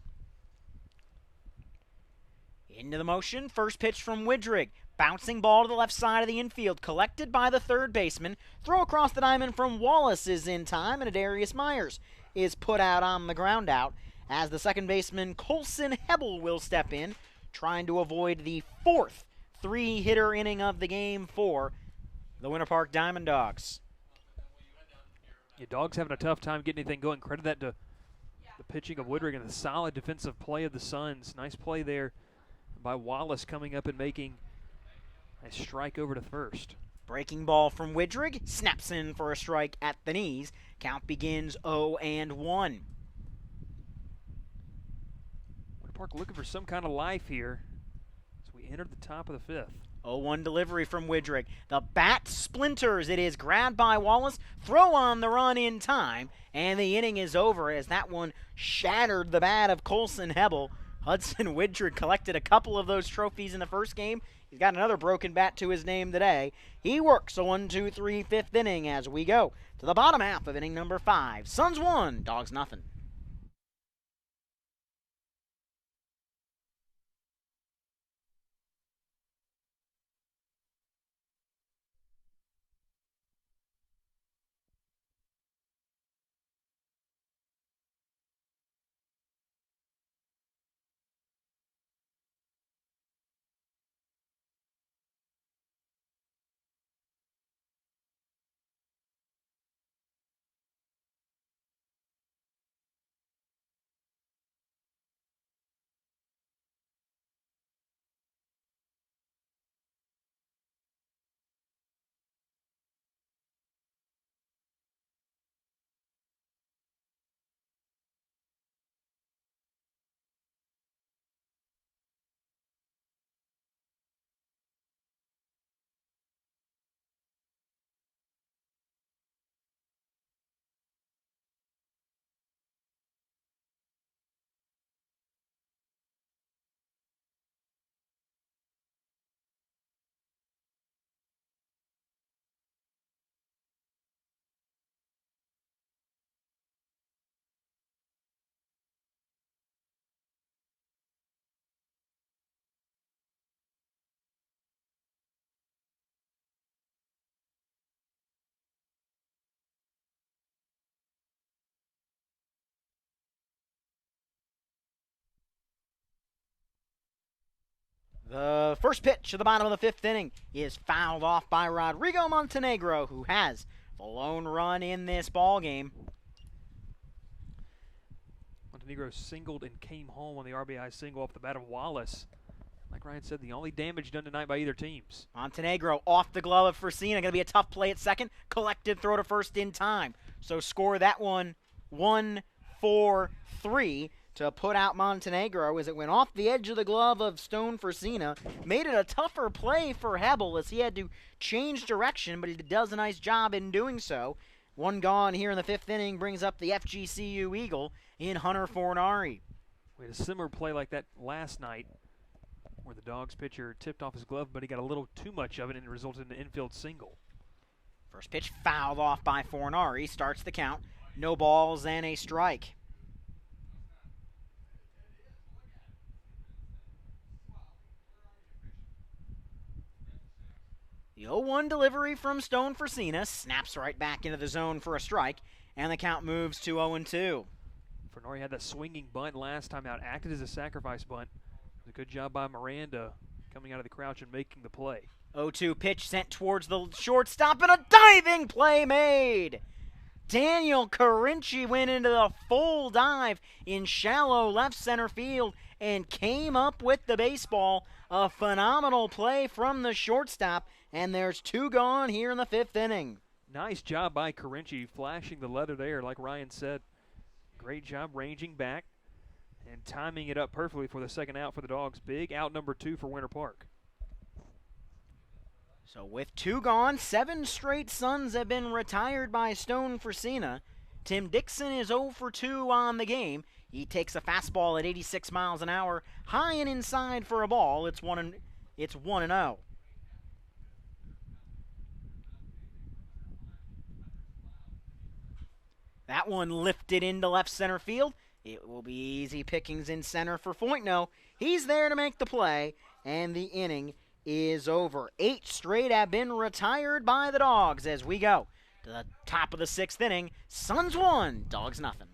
Into the motion, first pitch from Widrig. Bouncing ball to the left side of the infield, collected by the third baseman. Throw across the diamond from Wallace is in time, and Adarius Myers is put out on the groundout as the second baseman Colson Hebel will step in, trying to avoid the 4th 3-hitter inning of the game for the Winter Park Diamond Dogs. Yeah, Dawgs having a tough time getting anything going. Credit that to the pitching of Widrig and the solid defensive play of the Suns. Nice play there by Wallace coming up and making a strike over to first. Breaking ball from Widrig, snaps in for a strike at the knees. Count begins 0-1. Winter Park looking for some kind of life here as we enter the top of the 5th. 0-1 delivery from Widrig. The bat splinters. It is grabbed by Wallace. Throw on the run in time. And the inning is over as that one shattered the bat of Colson Hebel. Hudson Widrig collected a couple of those trophies in the first game. He's got another broken bat to his name today. He works a 1-2-3 5th inning as we go to the bottom half of inning number 5. Suns 1, Dawgs nothing. The first pitch of the bottom of the fifth inning is fouled off by Rodrigo Montenegro, who has the lone run in this ball game. Montenegro singled and came home on the RBI single off the bat of Wallace. Like Ryan said, the only damage done tonight by either teams. Montenegro off the glove of Fresina. Going to be a tough play at second. Collected throw to first in time. So score that one 1-4-3 to put out Montenegro as it went off the edge of the glove of Stone Fresina. Made it a tougher play for Hebel as he had to change direction, but he does a nice job in doing so. One gone here in the fifth inning brings up the FGCU Eagle in Hunter Fornari. We had a similar play like that last night, where the Dawgs pitcher tipped off his glove, but he got a little too much of it and it resulted in an infield single. First pitch fouled off by Fornari. Starts the count. No balls and a strike. The 0-1 delivery from Stone Fresina snaps right back into the zone for a strike, and the count moves to 0-2. Fornari had that swinging bunt last time out, acted as a sacrifice bunt. It was a good job by Miranda coming out of the crouch and making the play. 0-2 pitch sent towards the shortstop, and a diving play made. Daniel Carinci went into the full dive in shallow left center field and came up with the baseball. A phenomenal play from the shortstop, and there's two gone here in the fifth inning. Nice job by Carinci, flashing the leather there, like Ryan said. Great job ranging back and timing it up perfectly for the second out for the Dawgs. Big out number 2 for Winter Park. So with two gone, 7 straight Suns have been retired by Stone Fresina. Tim Dixon is 0 for 2 on the game. He takes a fastball at 86 miles an hour, high and inside for a ball. It's 1-0. That one lifted into left center field. It will be easy pickings in center for Foytno. He's there to make the play, and the inning is over. 8 straight have been retired by the Dawgs as we go to the top of the 6th inning. Suns 1, Dawgs nothing.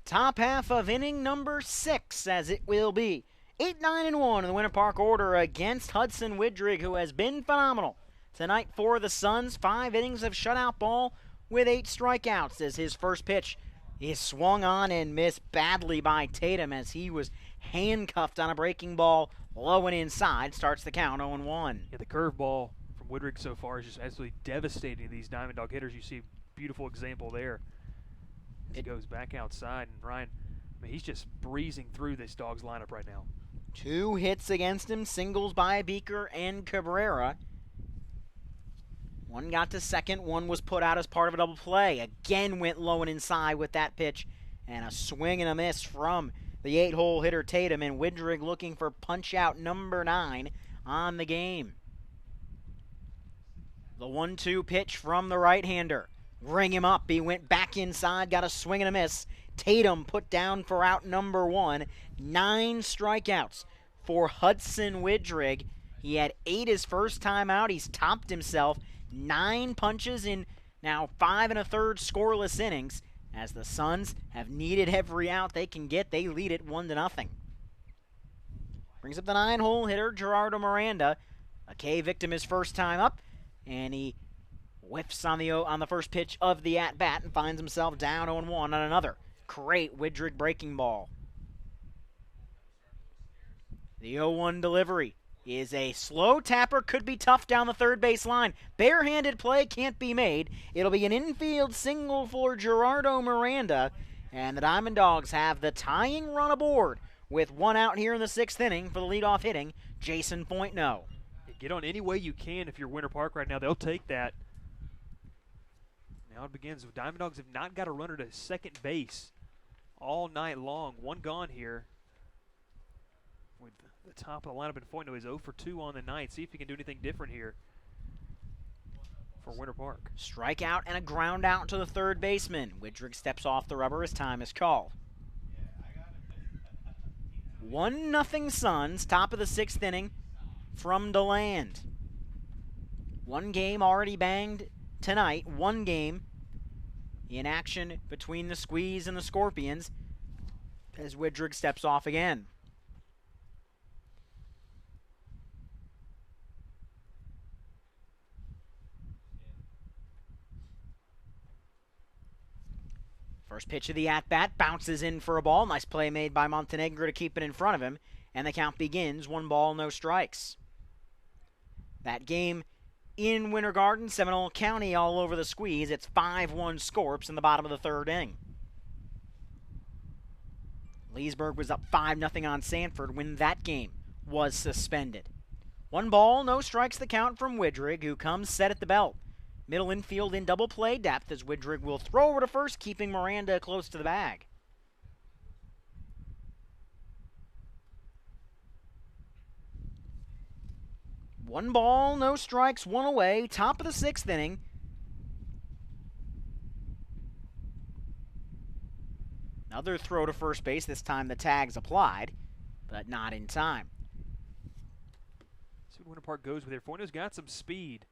Top half of inning number 6, as it will be. 8-9-1 in the Winter Park order against Hudson Widrig, who has been phenomenal tonight for the Suns. 5 innings of shutout ball with 8 strikeouts as his first pitch is swung on and missed badly by Tatum as he was handcuffed on a breaking ball low and inside. Starts the count 0-1. Yeah, the curveball from Widrig so far is just absolutely devastating these Diamond Dog hitters. You see a beautiful example there. It goes back outside, and Ryan, I mean, he's just breezing through this Dawgs lineup right now. 2 hits against him, singles by Beaker and Cabrera. One got to second, one was put out as part of a double play. Again went low and inside with that pitch and a swing and a miss from the 8-hole hitter Tatum, and Widrig looking for punch-out number 9 on the game. The 1-2 pitch from the right-hander. Ring him up. He went back inside, got a swing and a miss. Tatum put down for out number 1. 9 strikeouts for Hudson Widrig. He had 8 his first time out. He's topped himself. 9 punches in now 5 1/3 scoreless innings. As the Suns have needed every out they can get, they lead it 1-0. Brings up the 9-hole hitter, Gerardo Miranda. A K victim his first time up, and he whiffs on the first pitch of the at-bat and finds himself down 0-1 on another great Widrig breaking ball. The 0-1 delivery is a slow tapper, could be tough down the third base line. Barehanded play can't be made. It'll be an infield single for Gerardo Miranda, and the Diamond Dogs have the tying run aboard with 1 out here in the 6th inning for the leadoff hitting Jason Pointno. Get on any way you can if you're Winter Park right now. They'll take that. Now it begins. The Diamond Dogs have not got a runner to second base all night long. 1 gone here. With the top of the lineup in Pointno is 0 for 2 on the night. See if he can do anything different here for Winter Park. Strikeout and a ground out to the third baseman. Widrig steps off the rubber as time is called. 1-0 Suns, top of the 6th inning from DeLand. 1 game already banged tonight. 1 game in action between the Squeeze and the Scorpions as Widrig steps off again. First pitch of the at-bat, bounces in for a ball. Nice play made by Montenegro to keep it in front of him. And the count begins, 1 ball, no strikes. That game in Winter Garden, Seminole County all over the Squeeze. It's 5-1 Scorps in the bottom of the 3rd inning. Leesburg was up 5-0 on Sanford when that game was suspended. 1 ball, no strikes the count from Widrig, who comes set at the belt. Middle infield in double play depth as Widrig will throw over to first, keeping Miranda close to the bag. One ball, no strikes, 1 away, top of the 6th inning. Another throw to first base, this time the tag's applied, but not in time. See what Winter Park goes with here. Pointno's got some speed.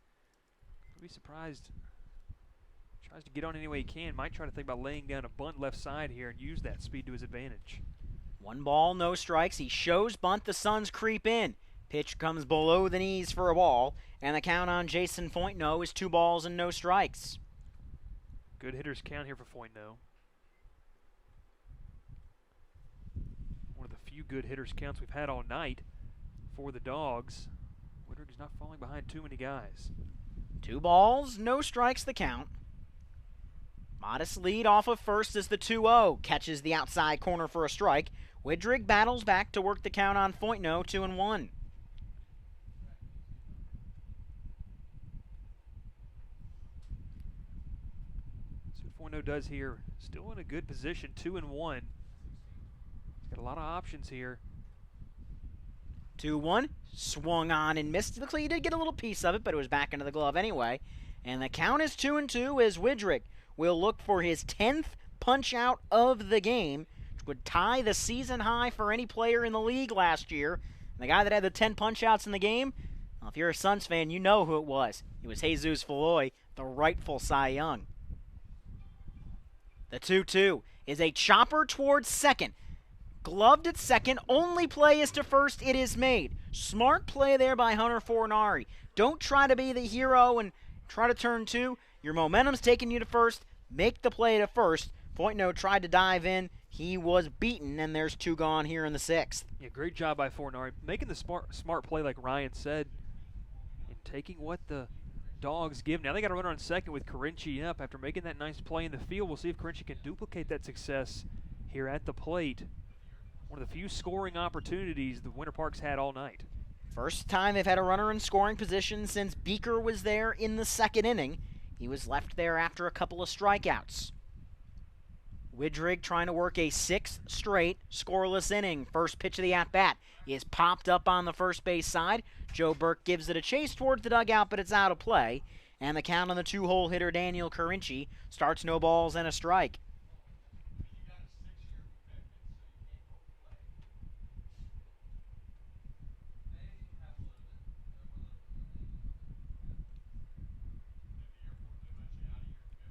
I'd be surprised. Tries to get on any way he can. Might try to think about laying down a bunt left side here and use that speed to his advantage. 1 ball, no strikes. He shows bunt. The Suns creep in. Pitch comes below the knees for a ball, and the count on Jason Pointno is 2 balls and no strikes. Good hitters count here for Pointno. One of the few good hitters counts we've had all night for the Dogs. Widrig is not falling behind too many guys. 2 balls, no strikes the count. Modest lead off of first as the 2-0 catches the outside corner for a strike. Widrig battles back to work the count on Pointno, 2-1. See what Pointno does here. Still in a good position, 2-1. He's got a lot of options here. 2-1, swung on and missed. Looks like he did get a little piece of it, but it was back into the glove anyway. And the count is 2-2 as Widrig will look for his 10th punch out of the game, which would tie the season high for any player in the league last year. And the guy that had the 10 punch outs in the game, well, if you're a Suns fan, you know who it was. It was Jesus Falloy, the rightful Cy Young. The 2-2 is a chopper towards second. Gloved at second, only play is to first, it is made. Smart play there by Hunter Fornari. Don't try to be the hero and try to turn 2. Your momentum's taking you to first, make the play to first. Pointno tried to dive in, he was beaten, and there's 2 gone here in the 6th. Yeah, great job by Fornari. Making the smart play like Ryan said, and taking what the Dogs give. Now they got a runner on second with Carinci up after making that nice play in the field. We'll see if Carinci can duplicate that success here at the plate. One of the few scoring opportunities the Winter Park's had all night. First time they've had a runner in scoring position since Beaker was there in the 2nd inning. He was left there after a couple of strikeouts. Widrig trying to work a sixth straight scoreless inning. First pitch of the at-bat is popped up on the first base side. Joe Burke gives it a chase towards the dugout, but it's out of play. And the count on the two-hole hitter Daniel Carinci starts no balls and a strike.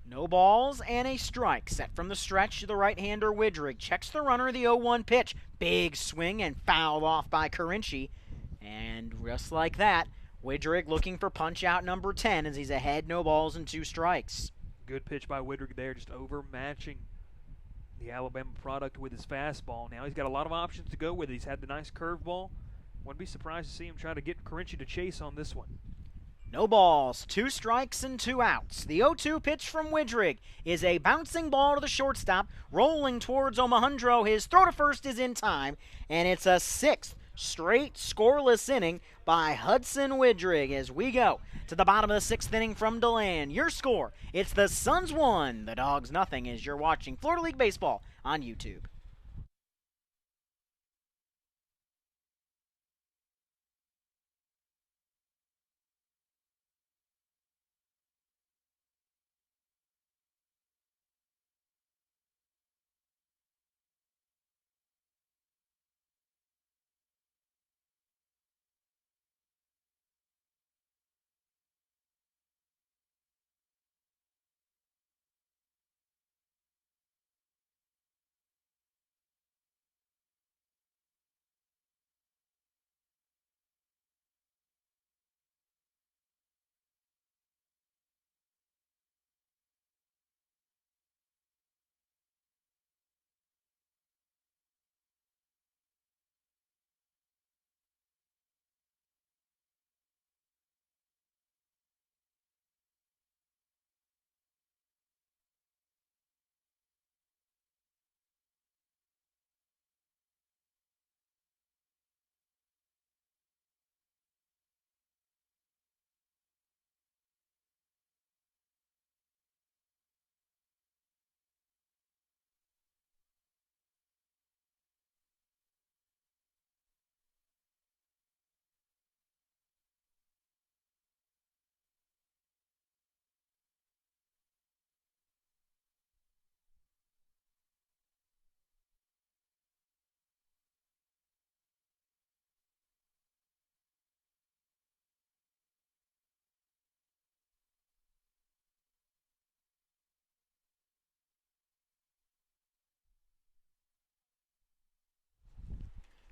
No balls and a strike. Set from the stretch, the right-hander Widrig checks the runner, the 0-1 pitch. Big swing and fouled off by Carinci. And just like that, Widrig looking for punch-out number 10 as he's ahead, no balls and 2 strikes. Good pitch by Widrig there, just overmatching the Alabama product with his fastball. Now he's got a lot of options to go with. He's had the nice curveball. Wouldn't be surprised to see him try to get Carinci to chase on this one. No balls, 2 strikes and 2 outs. The 0-2 pitch from Widrig is a bouncing ball to the shortstop, rolling towards Omohundro. His throw to first is in time, and it's a 6th straight scoreless inning by Hudson Widrig as we go to the bottom of the 6th inning from DeLand. Your score, it's the Suns 1, the Dogs nothing as you're watching Florida League Baseball on YouTube.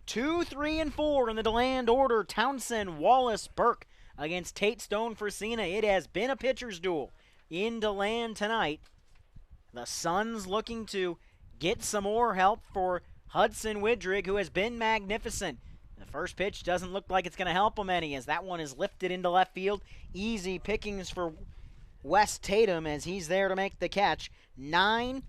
Two, 3, and 4 in the DeLand order. Townsend, Wallace, Burke against Tate Stone for Cena. It has been a pitcher's duel in DeLand tonight. The Suns looking to get some more help for Hudson Widrig, who has been magnificent. The first pitch doesn't look like it's going to help him any as that one is lifted into left field. Easy pickings for Wes Tatum as he's there to make the catch. 8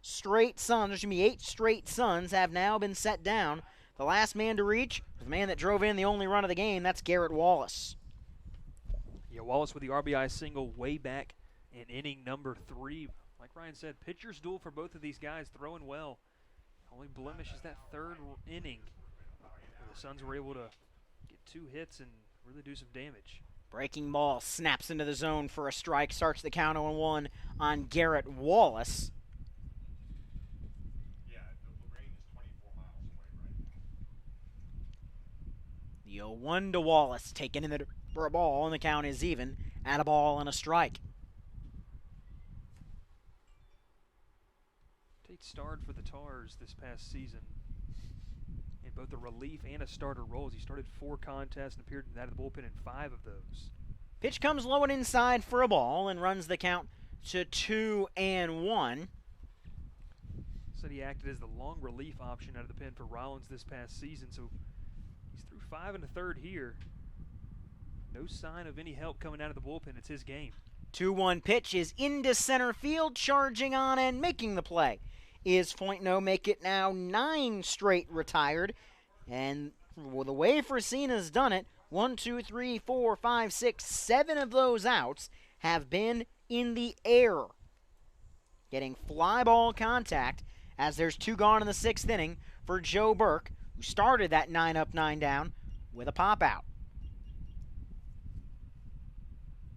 straight Suns have now been set down. The last man to reach was the man that drove in the only run of the game. That's Garrett Wallace. Yeah, Wallace with the RBI single way back in inning number 3. Like Ryan said, pitcher's duel for both of these guys, throwing well. Only blemish is that 3rd inning. The Suns were able to get 2 hits and really do some damage. Breaking ball snaps into the zone for a strike. Starts the count 0-1 on Garrett Wallace. The 0-1 to Wallace, taken in for a ball, and the count is even at a ball and a strike. Tate starred for the Tars this past season in both a relief and a starter roles. He started 4 contests and appeared in that of the bullpen in 5 of those. Pitch comes low and inside for a ball and runs the count to 2-1. Said he acted as the long relief option out of the pen for Rollins this past season, so he's through 5 1/3 here. No sign of any help coming out of the bullpen. It's his game. 2-1 pitch is into center field, charging on and making the play is Foytno. Make it now 9 straight retired. And the way Francina's done it, 1, 2, 3, 4, 5, 6, 7 of those outs have been in the air. getting fly ball contact as there's 2 gone in the 6th inning for Joe Burke, who started that 9 up, 9 down with a pop out.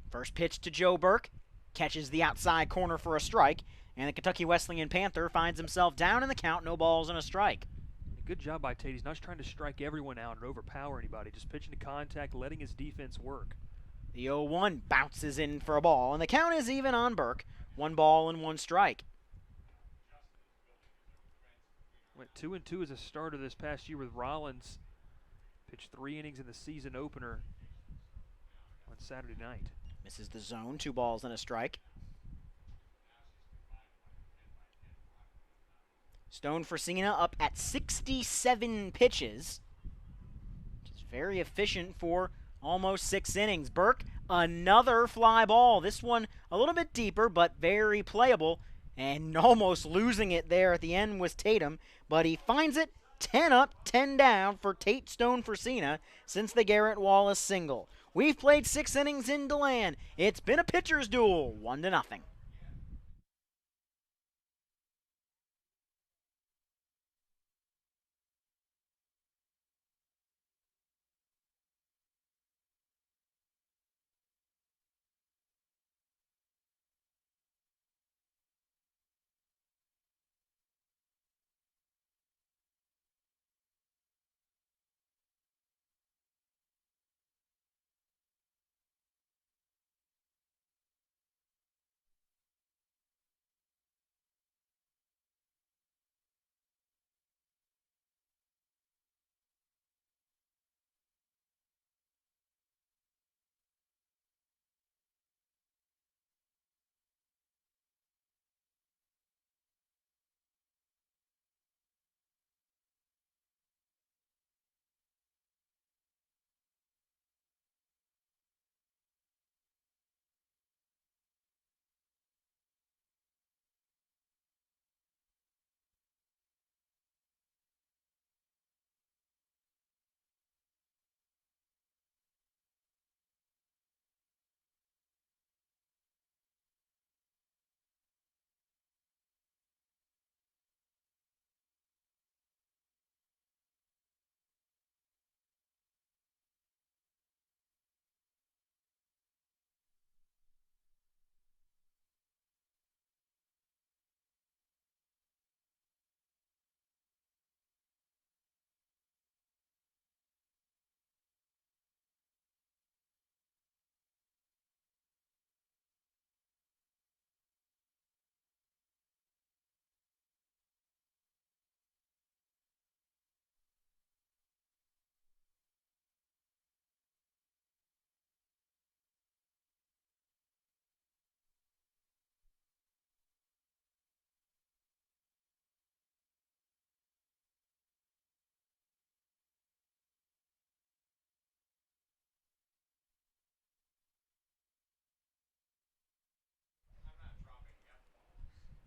First pitch to Joe Burke, catches the outside corner for a strike, and the Kentucky Wesleyan Panther finds himself down in the count, no balls and a strike. Good job by Tate. He's not trying to strike everyone out or overpower anybody, just pitching to contact, letting his defense work. The 0-1 bounces in for a ball, and the count is even on Burke. 1 ball and 1 strike. Went 2-2 as a starter this past year with Rollins. Pitched 3 innings in the season opener on Saturday night. Misses the zone, 2 balls and a strike. Stone Frisina up at 67 pitches, which is very efficient for almost 6 innings. Burke, another fly ball. This one a little bit deeper, but very playable. And almost losing it there at the end was Tatum, but he finds it 10 up, 10 down for Tate Stone Frisina since the Garrett Wallace single. We've played 6 innings in DeLand. It's been a pitcher's duel, 1-0.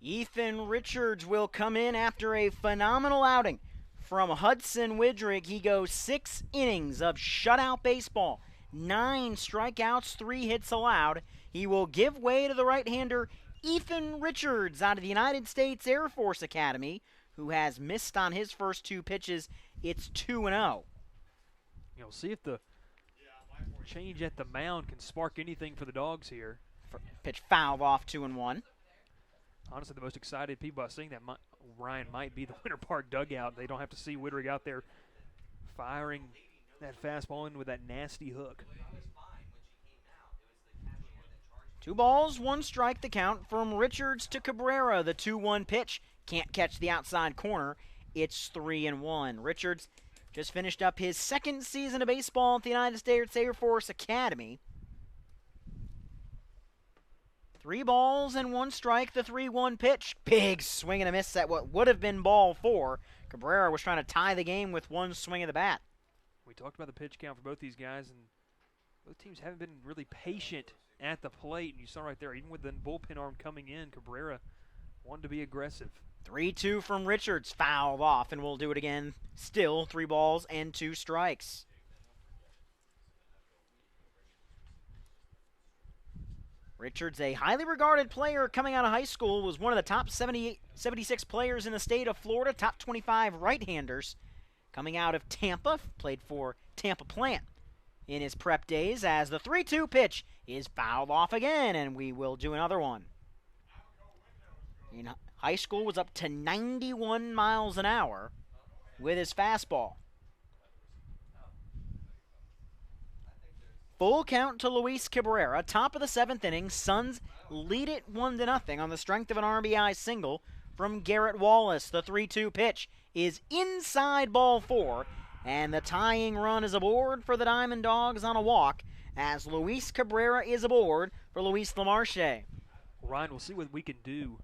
Ethan Richards will come in after a phenomenal outing from Hudson Widrig. He goes 6 innings of shutout baseball, 9 strikeouts, 3 hits allowed. He will give way to the right-hander Ethan Richards out of the United States Air Force Academy, who has missed on his first 2 pitches. It's 2-0. See if the change at the mound can spark anything for the Dogs here. Pitch fouled off, 2-1. Honestly, the most excited people about seeing that Ryan might be the Winter Park dugout. They don't have to see Widrig out there firing that fastball in with that nasty hook. 2 balls, 1 strike the count from Richards to Cabrera. The 2-1 pitch can't catch the outside corner. It's 3-1. Richards just finished up his 2nd season of baseball at the United States Air Force Academy. 3 balls and 1 strike, the 3-1 pitch. Big swing and a miss at what would have been ball 4. Cabrera was trying to tie the game with 1 swing of the bat. We talked about the pitch count for both these guys, and both teams haven't been really patient at the plate. And you saw right there, even with the bullpen arm coming in, Cabrera wanted to be aggressive. 3-2 from Richards, fouled off, and we'll do it again. Still 3 balls and 2 strikes. Richards, a highly regarded player coming out of high school, was one of the top 76 players in the state of Florida, top 25 right-handers. Coming out of Tampa, played for Tampa Plant in his prep days, as the 3-2 pitch is fouled off again, and we will do another one. In high school, was up to 91 miles an hour with his fastball. Full count to Luis Cabrera, top of the 7th inning. Suns lead it 1-0 on the strength of an RBI single from Garrett Wallace. The 3-2 pitch is inside ball 4, and the tying run is aboard for the Diamond Dogs on a walk, as Luis Cabrera is aboard for Luis LaMarche. Ryan, we'll see what we can do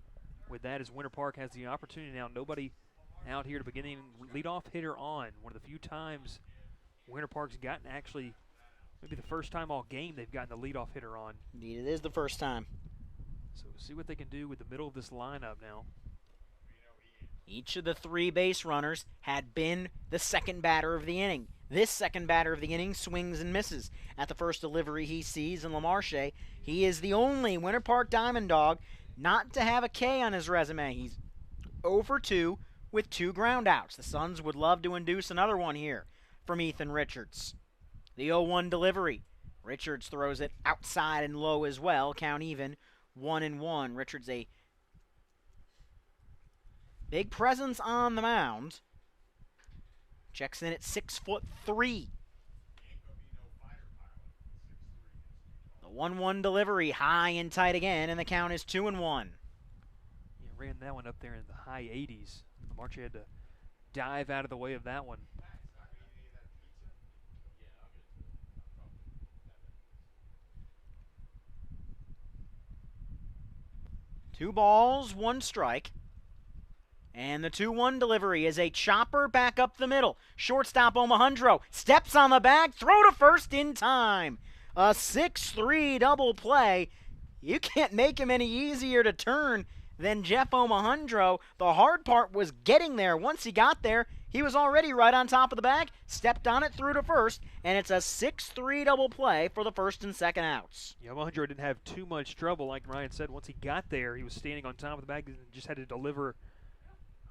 with that, as Winter Park has the opportunity now. Nobody out here to begin. Leadoff hitter on. One of the few times Winter Park's gotten, actually maybe the first time all game they've gotten the leadoff hitter on. Indeed, it is the first time. So we'll see what they can do with the middle of this lineup now. Each of the 3 base runners had been the second batter of the inning. This second batter of the inning swings and misses at the first delivery he sees in LaMarche. He is the only Winter Park Diamond Dog not to have a K on his resume. He's 0 for 2 with 2 groundouts. The Suns would love to induce another one here from Ethan Richards. The 0-1 delivery. Richards throws it outside and low as well. Count even, 1-1. Richards, a big presence on the mound. Checks in at 6'3". The 1-1 delivery, high and tight again, and the count is 2-1. Yeah, ran that one up there in the high 80s. LaMarche had to dive out of the way of that one. Two balls, 1 strike. And the 2-1 delivery is a chopper back up the middle. Shortstop Omahundro steps on the bag, throw to first in time. A 6-3 double play. You can't make him any easier to turn than Jeff Omahundro. The hard part was getting there. Once he got there, he was already right on top of the bag, stepped on it, through to first, and it's a 6-3 double play for the first and second outs. Yeah, Omahundro didn't have too much trouble. Like Ryan said, once he got there, he was standing on top of the bag and just had to deliver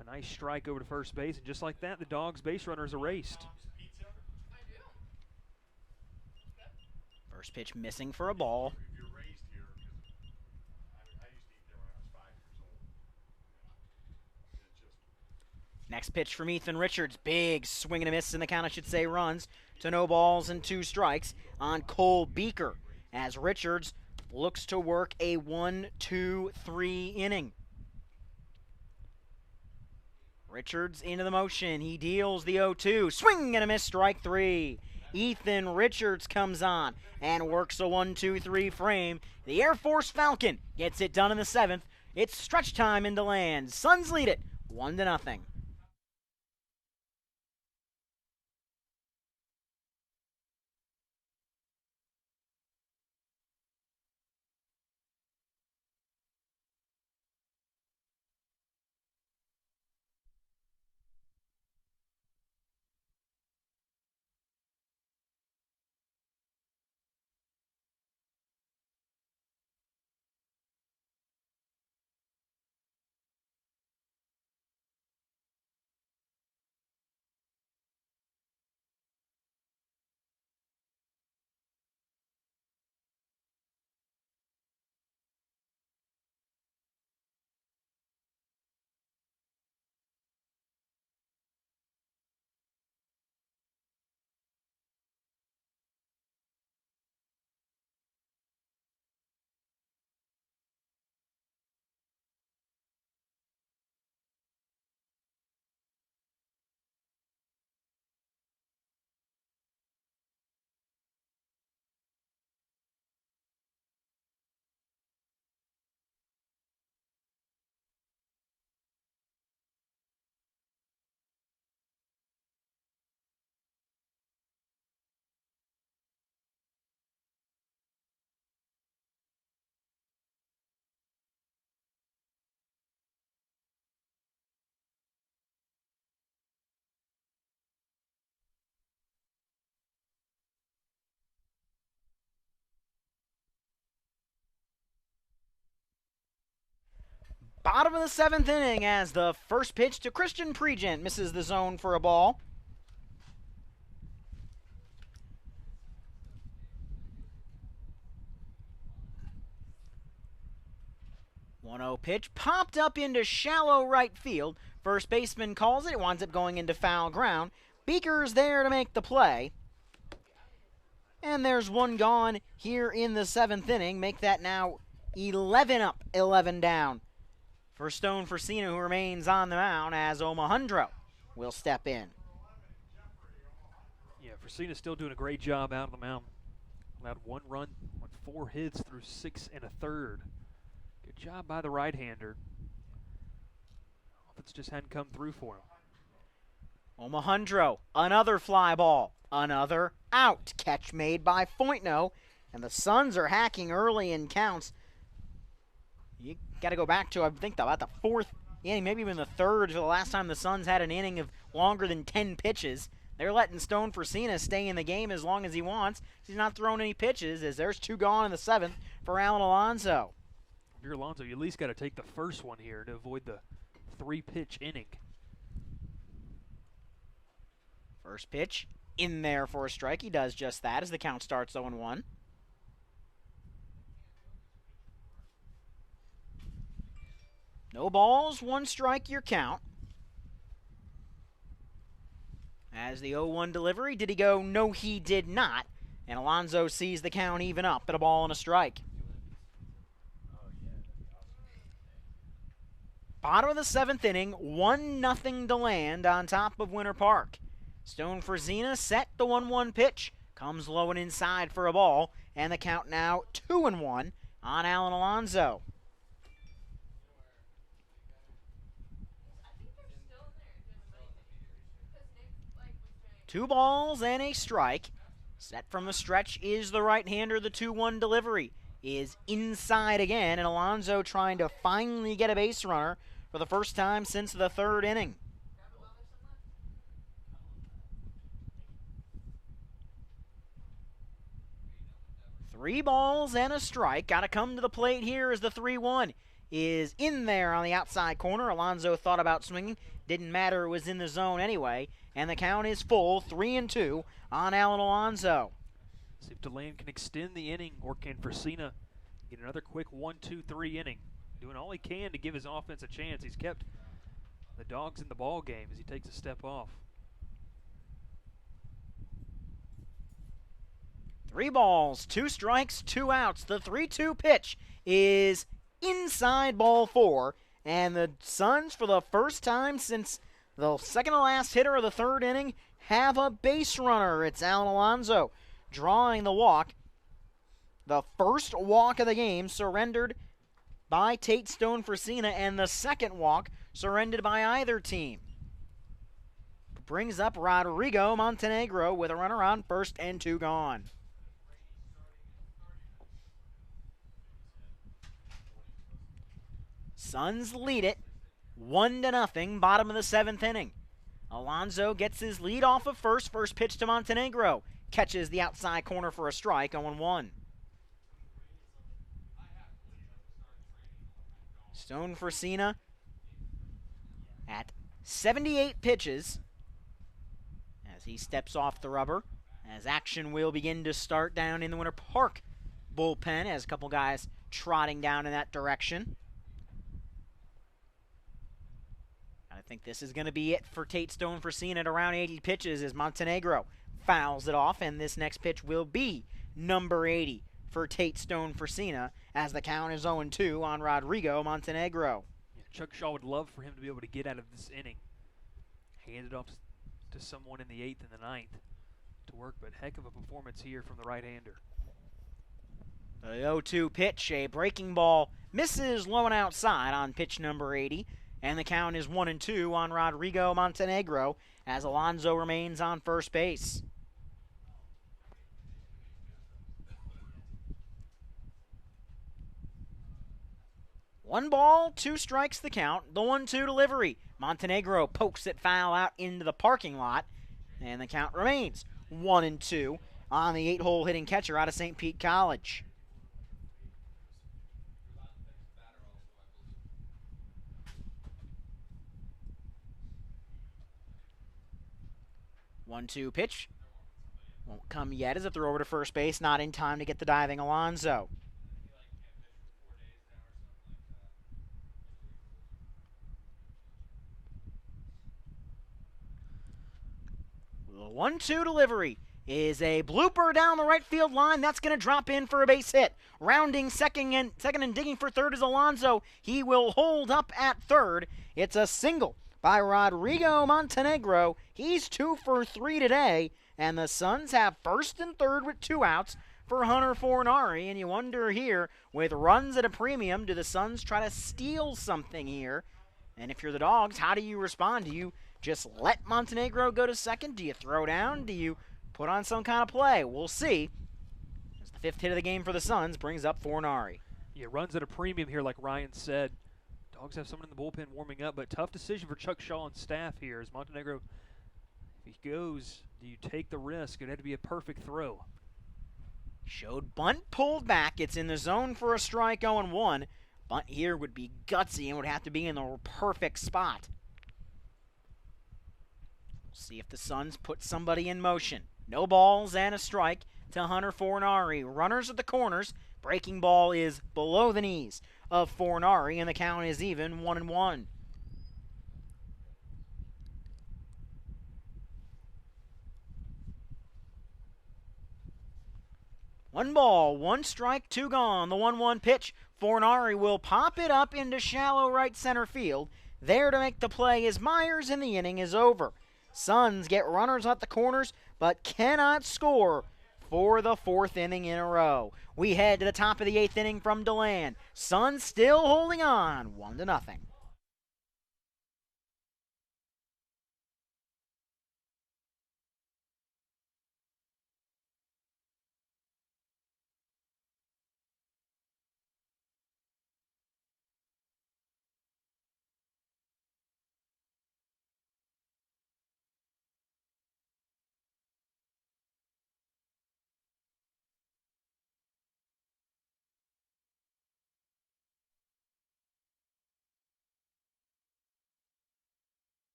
a nice strike over to first base. And just like that, the Dogs base runner is erased. First pitch missing for a ball. Next pitch from Ethan Richards. Big swing and a miss in the count, I should say, runs to no balls and 2 strikes on Cole Beaker, as Richards looks to work a 1-2-3 inning. Richards into the motion. He deals the 0-2. Swing and a miss, strike 3. Ethan Richards comes on and works a 1-2-3 frame. The Air Force Falcon gets it done in the 7th. It's stretch time in DeLand. Suns lead it 1-0. Bottom of the 7th inning as the first pitch to Christian Pregent misses the zone for a ball. 1-0 pitch popped up into shallow right field. First baseman calls it. It winds up going into foul ground. Beaker's there to make the play. And there's one gone here in the 7th inning. Make that now 11 up, 11 down for Stone Forcina, who remains on the mound as Omohundro will step in. Yeah, Forcina's still doing a great job out on the mound. Allowed 1 run on 4 hits through 6 1/3. Good job by the right-hander. Offense just hadn't come through for him. Omohundro, another fly ball, another out. Catch made by Foytno, and the Suns are hacking early in counts. You got to go back to, I think, about the 4th inning, maybe even the 3rd, for the last time the Suns had an inning of longer than 10 pitches. They're letting Stone Forcina stay in the game as long as he wants. He's not throwing any pitches, as there's 2 gone in the 7th for Alan Alonso. If you're Alonso, you at least got to take the first one here to avoid the 3-pitch inning. First pitch in there for a strike. He does just that as the count starts 0-1. No balls, 1 strike, your count. As the 0-1 delivery, did he go? No, he did not. And Alonso sees the count even up at a ball and a strike. Bottom of the 7th inning, 1-0 DeLand on top of Winter Park. Stone Forcina set the 1-1 pitch. Comes low and inside for a ball. And the count now 2-1 on Alan Alonso. Two balls and a strike. Set from the stretch is the right-hander. The 2-1 delivery is inside again, and Alonso trying to finally get a base runner for the first time since the 3rd inning. Three balls and a strike. Got to come to the plate here as the 3-1 is in there on the outside corner. Alonso thought about swinging. Didn't matter. It was in the zone anyway. And the count is full, 3-2 on Alan Alonso. See if DeLand can extend the inning, or can Forcina get another quick 1-2-3 inning. Doing all he can to give his offense a chance. He's kept the Dawgs in the ball game as he takes a step off. 3 balls, 2 strikes, 2 outs. The 3-2 pitch is inside ball 4. And the Suns, for the first time since the second to last hitter of the 3rd inning, have a base runner. It's Alan Alonso drawing the walk. The first walk of the game surrendered by Tate Stone Forcina, and the second walk surrendered by either team. Brings up Rodrigo Montenegro with a runner on first and 2 gone. Suns lead it 1-0, bottom of the 7th inning. Alonso gets his lead off of first. First pitch to Montenegro. Catches the outside corner for a strike, 0-1. Stone Forcina at 78 pitches as he steps off the rubber, as action will begin to start down in the Winter Park bullpen, as a couple guys trotting down in that direction. I think this is going to be it for Tate Stone Forcina at around 80 pitches as Montenegro fouls it off, and this next pitch will be number 80 for Tate Stone Forcina as the count is 0-2 on Rodrigo Montenegro. Yeah, Chuck Shaw would love for him to be able to get out of this inning. Hand it off to someone in the 8th and the 9th to work, but heck of a performance here from the right-hander. The 0-2 pitch, a breaking ball, misses low and outside on pitch number 80. And the count is 1-2 on Rodrigo Montenegro as Alonso remains on first base. One ball, 2 strikes the count. The 1-2 delivery. Montenegro pokes it foul out into the parking lot. And the count remains 1-2 on the 8-hole hitting catcher out of St. Pete College. 1-2 pitch. Won't come yet as a throw over to first base, not in time to get the diving Alonso. The 1-2 delivery is a blooper down the right field line. That's going to drop in for a base hit. Rounding second and digging for third is Alonso. He will hold up at third. It's a single by Rodrigo Montenegro. He's 2 for 3 today, and the Suns have first and third with 2 outs for Hunter Fornari. And you wonder here, with runs at a premium, do the Suns try to steal something here? And if you're the Dogs, how do you respond? Do you just let Montenegro go to second? Do you throw down? Do you put on some kind of play? We'll see. As the 5th hit of the game for the Suns brings up Fornari. Yeah, runs at a premium here, like Ryan said. Dogs have someone in the bullpen warming up, but tough decision for Chuck Shaw and staff here. As Montenegro, if he goes, do you take the risk? It had to be a perfect throw. Showed bunt pulled back. It's in the zone for a strike, 0-1. Bunt here would be gutsy and would have to be in the perfect spot. See if the Suns put somebody in motion. No balls and a strike to Hunter Fornari. Runners at the corners. Breaking ball is below the knees of Fornari, and the count is even 1-1. One ball, 1 strike, 2 gone. The 1-1 pitch. Fornari will pop it up into shallow right center field. There to make the play is Myers, and the inning is over. Suns get runners at the corners, but cannot score for the 4th inning in a row. We head to the top of the 8th inning from DeLand. Suns still holding on, 1-0.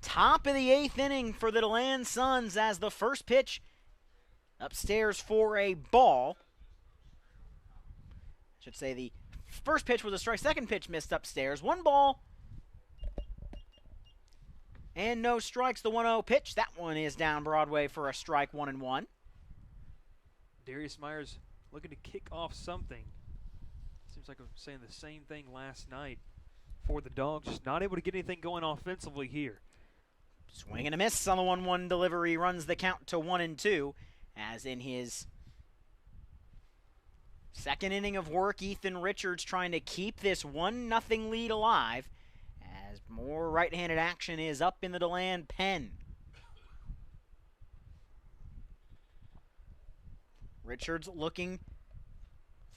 Top of the 8th inning for the DeLand Suns as the first pitch upstairs for a ball. I should say the first pitch was a strike. Second pitch missed upstairs. 1 ball and no strikes. The 1-0 pitch. That one is down Broadway for a strike, 1-1. Darius Myers looking to kick off something. Seems like I'm saying the same thing last night for the Dogs. Just not able to get anything going offensively here. Swing and a miss on the 1-1 delivery runs the count to 1-2. As in his second inning of work, Ethan Richards trying to keep this 1-0 lead alive as more right-handed action is up in the DeLand pen. Richards looking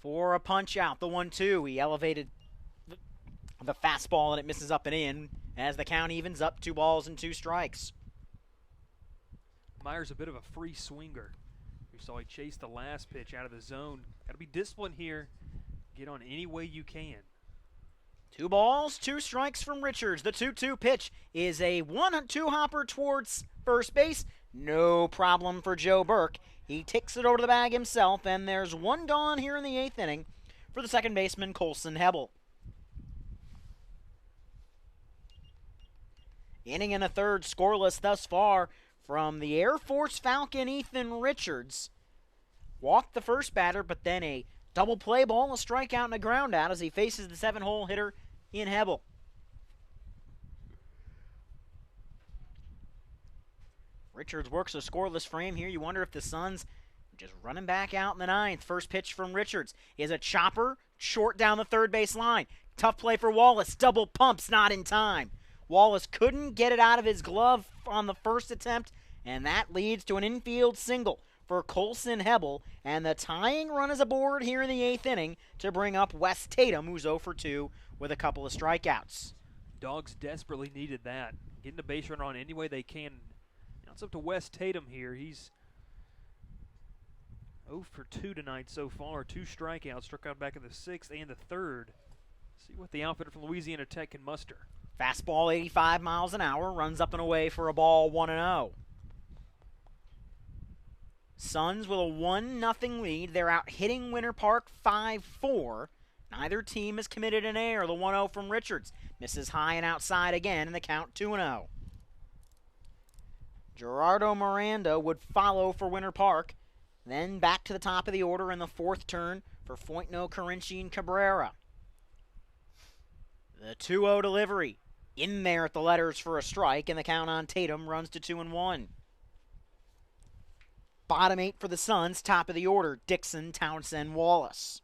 for a punch out. The 1-2. He elevated the fastball and it misses up and in as the count evens up, 2 balls and 2 strikes. Myers a bit of a free swinger. We saw he chased the last pitch out of the zone. Got to be disciplined here. Get on any way you can. 2 balls, 2 strikes from Richards. The 2-2 pitch is a 1-2 hopper towards first base. No problem for Joe Burke. He takes it over to the bag himself, and there's 1 gone here in the 8th inning for the second baseman, Colson Hebel. Inning and a third, scoreless thus far from the Air Force Falcon, Ethan Richards. Walked the first batter, but then a double play ball, a strikeout, and a ground out as he faces the 7-hole hitter in Hebel. Richards works a scoreless frame here. You wonder if the Suns just running back out in the 9th. First pitch from Richards is a chopper short down the third base line. Tough play for Wallace. Double pumps, not in time. Wallace couldn't get it out of his glove on the first attempt, and that leads to an infield single for Colson Hebel, and the tying run is aboard here in the 8th inning to bring up Wes Tatum, who's 0 for 2 with a couple of strikeouts. Dawgs desperately needed that. Getting a base runner on any way they can. Now it's up to Wes Tatum here. He's 0 for 2 tonight so far. 2 strikeouts, struck out back in the 6th and the 3rd. See what the outfitter from Louisiana Tech can muster. Fastball 85 miles an hour, runs up and away for a ball, 1-0. Suns with a 1-0 lead. They're out hitting Winter Park 5-4. Neither team has committed an error. The 1-0 from Richards misses high and outside again, and the count 2-0. Gerardo Miranda would follow for Winter Park. Then back to the top of the order in the 4th turn for Foytno, Carinci, and Cabrera. The 2-0 delivery. In there at the letters for a strike, and the count on Tatum runs to 2-1. Bottom 8 for the Suns, top of the order, Dixon, Townsend, Wallace.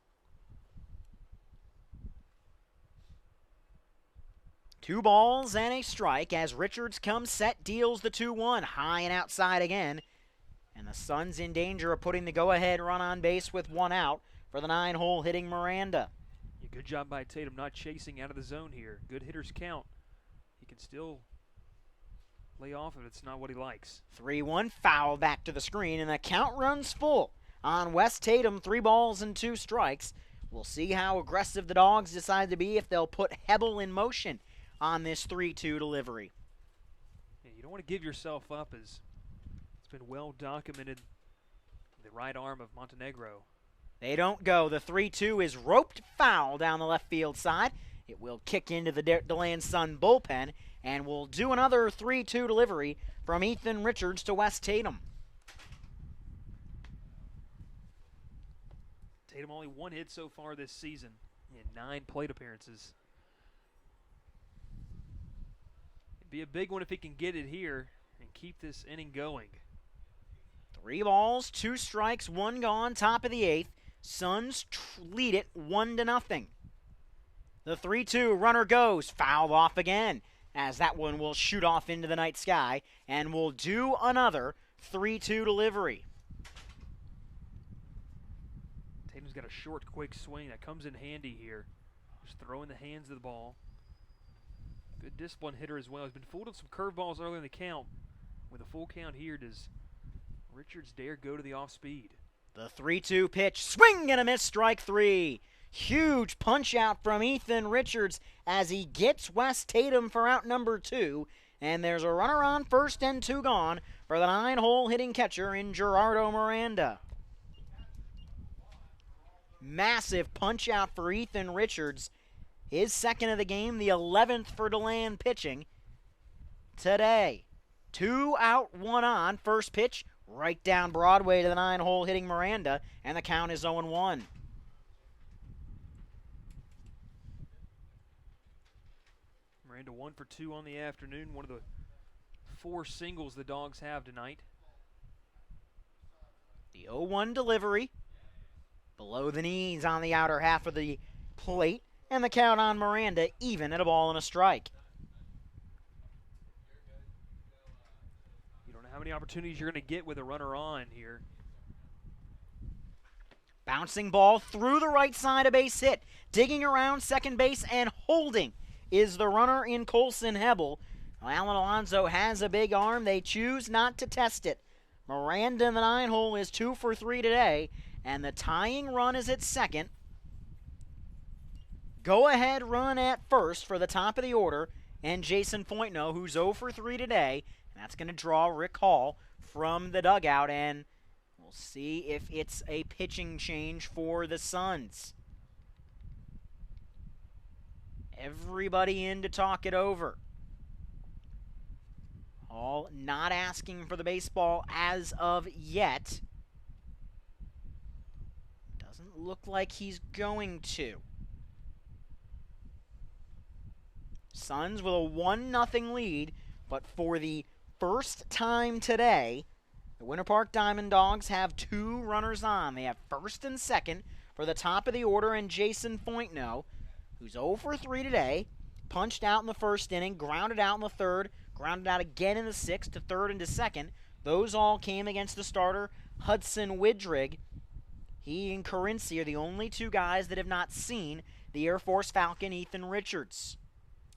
2 balls and a strike as Richards comes set, deals the 2-1, high and outside again. And the Suns in danger of putting the go-ahead run on base with 1 out for the 9-hole hitting Miranda. Yeah, good job by Tatum not chasing out of the zone here. Good hitters count. He can still lay off if it's not what he likes. 3-1, foul back to the screen, and the count runs full on Wes Tatum. 3 balls and 2 strikes. We'll see how aggressive the Dawgs decide to be if they'll put Hebel in motion on this 3-2 delivery. Yeah, you don't want to give yourself up, as it's been well documented. The right arm of Montenegro. They don't go. The 3-2 is roped foul down the left field side. It will kick into the DeLand Sun bullpen, and we'll do another 3-2 delivery from Ethan Richards to Wes Tatum. Tatum only 1 hit so far this season in 9 plate appearances. It'd be a big one if he can get it here and keep this inning going. 3 balls, 2 strikes, 1 gone, top of the 8th. Suns lead it 1-0. The 3-2 runner goes, fouled off again, as that one will shoot off into the night sky, and we'll do another 3-2 delivery. Tatum's got a short, quick swing that comes in handy here. Just throwing the hands of the ball. Good discipline hitter as well. He's been fooled with some curveballs early in the count. With a full count here, does Richards dare go to the off speed? The 3-2 pitch, swing and a miss, strike 3. Huge punch out from Ethan Richards as he gets Wes Tatum for out number 2. And there's a runner on first and 2 gone for the 9-hole hitting catcher in Gerardo Miranda. Massive punch out for Ethan Richards. His second of the game, the 11th for DeLand pitching today. 2 out, 1 on. First pitch, right down Broadway to the 9-hole hitting Miranda, and the count is 0-1. Miranda 1 for 2 on the afternoon. One of the 4 singles the Dawgs have tonight. The 0-1 delivery. Below the knees on the outer half of the plate. And the count on Miranda even at a ball and a strike. You don't know how many opportunities you're going to get with a runner on here. Bouncing ball through the right side, a base hit. Digging around second base and holding is the runner in Colson Hebel. Alan Alonso has a big arm. They choose not to test it. Miranda in the 9-hole is 2 for 3 today, and the tying run is at second go-ahead run at first for the top of the order, and Jason Foytno, who's 0 for 3 today, and that's going to draw Rick Hall from the dugout, and we'll see if it's a pitching change for the Suns. Everybody in to talk it over. Hall not asking for the baseball as of yet. Doesn't look like he's going to. Suns with a 1-0 lead, but for the first time today, the Winter Park Diamond Dogs have 2 runners on. They have first and second for the top of the order, and Jason Foytno, who's 0 for 3 today, punched out in the first inning, grounded out in the third, grounded out again in the sixth to third and to second. Those all came against the starter, Hudson Widrig. He and Carinci are the only 2 guys that have not seen the Air Force Falcon, Ethan Richards.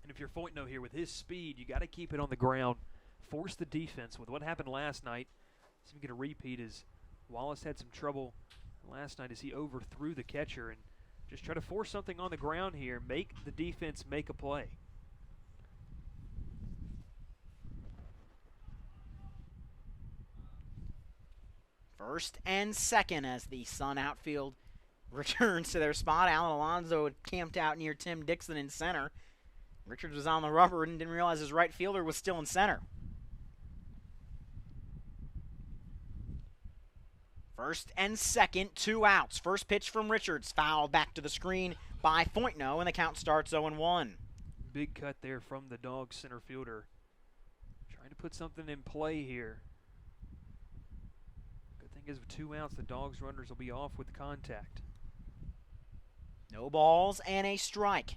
And if you're Foytno here with his speed, you got to keep it on the ground, force the defense. With what happened last night, see if we get a repeat as Wallace had some trouble last night as he overthrew the catcher, and just try to force something on the ground here, make the defense make a play. First and second as the Sun outfield returns to their spot. Alan Alonso had camped out near Tim Dixon in center. Richards was on the rubber and didn't realize his right fielder was still in center. First and second, 2 outs. First pitch from Richards, fouled back to the screen by Foytno, and the count starts 0-1. Big cut there from the Dawgs center fielder. Trying to put something in play here. Good thing is with 2 outs, the Dawgs runners will be off with contact. No balls and a strike.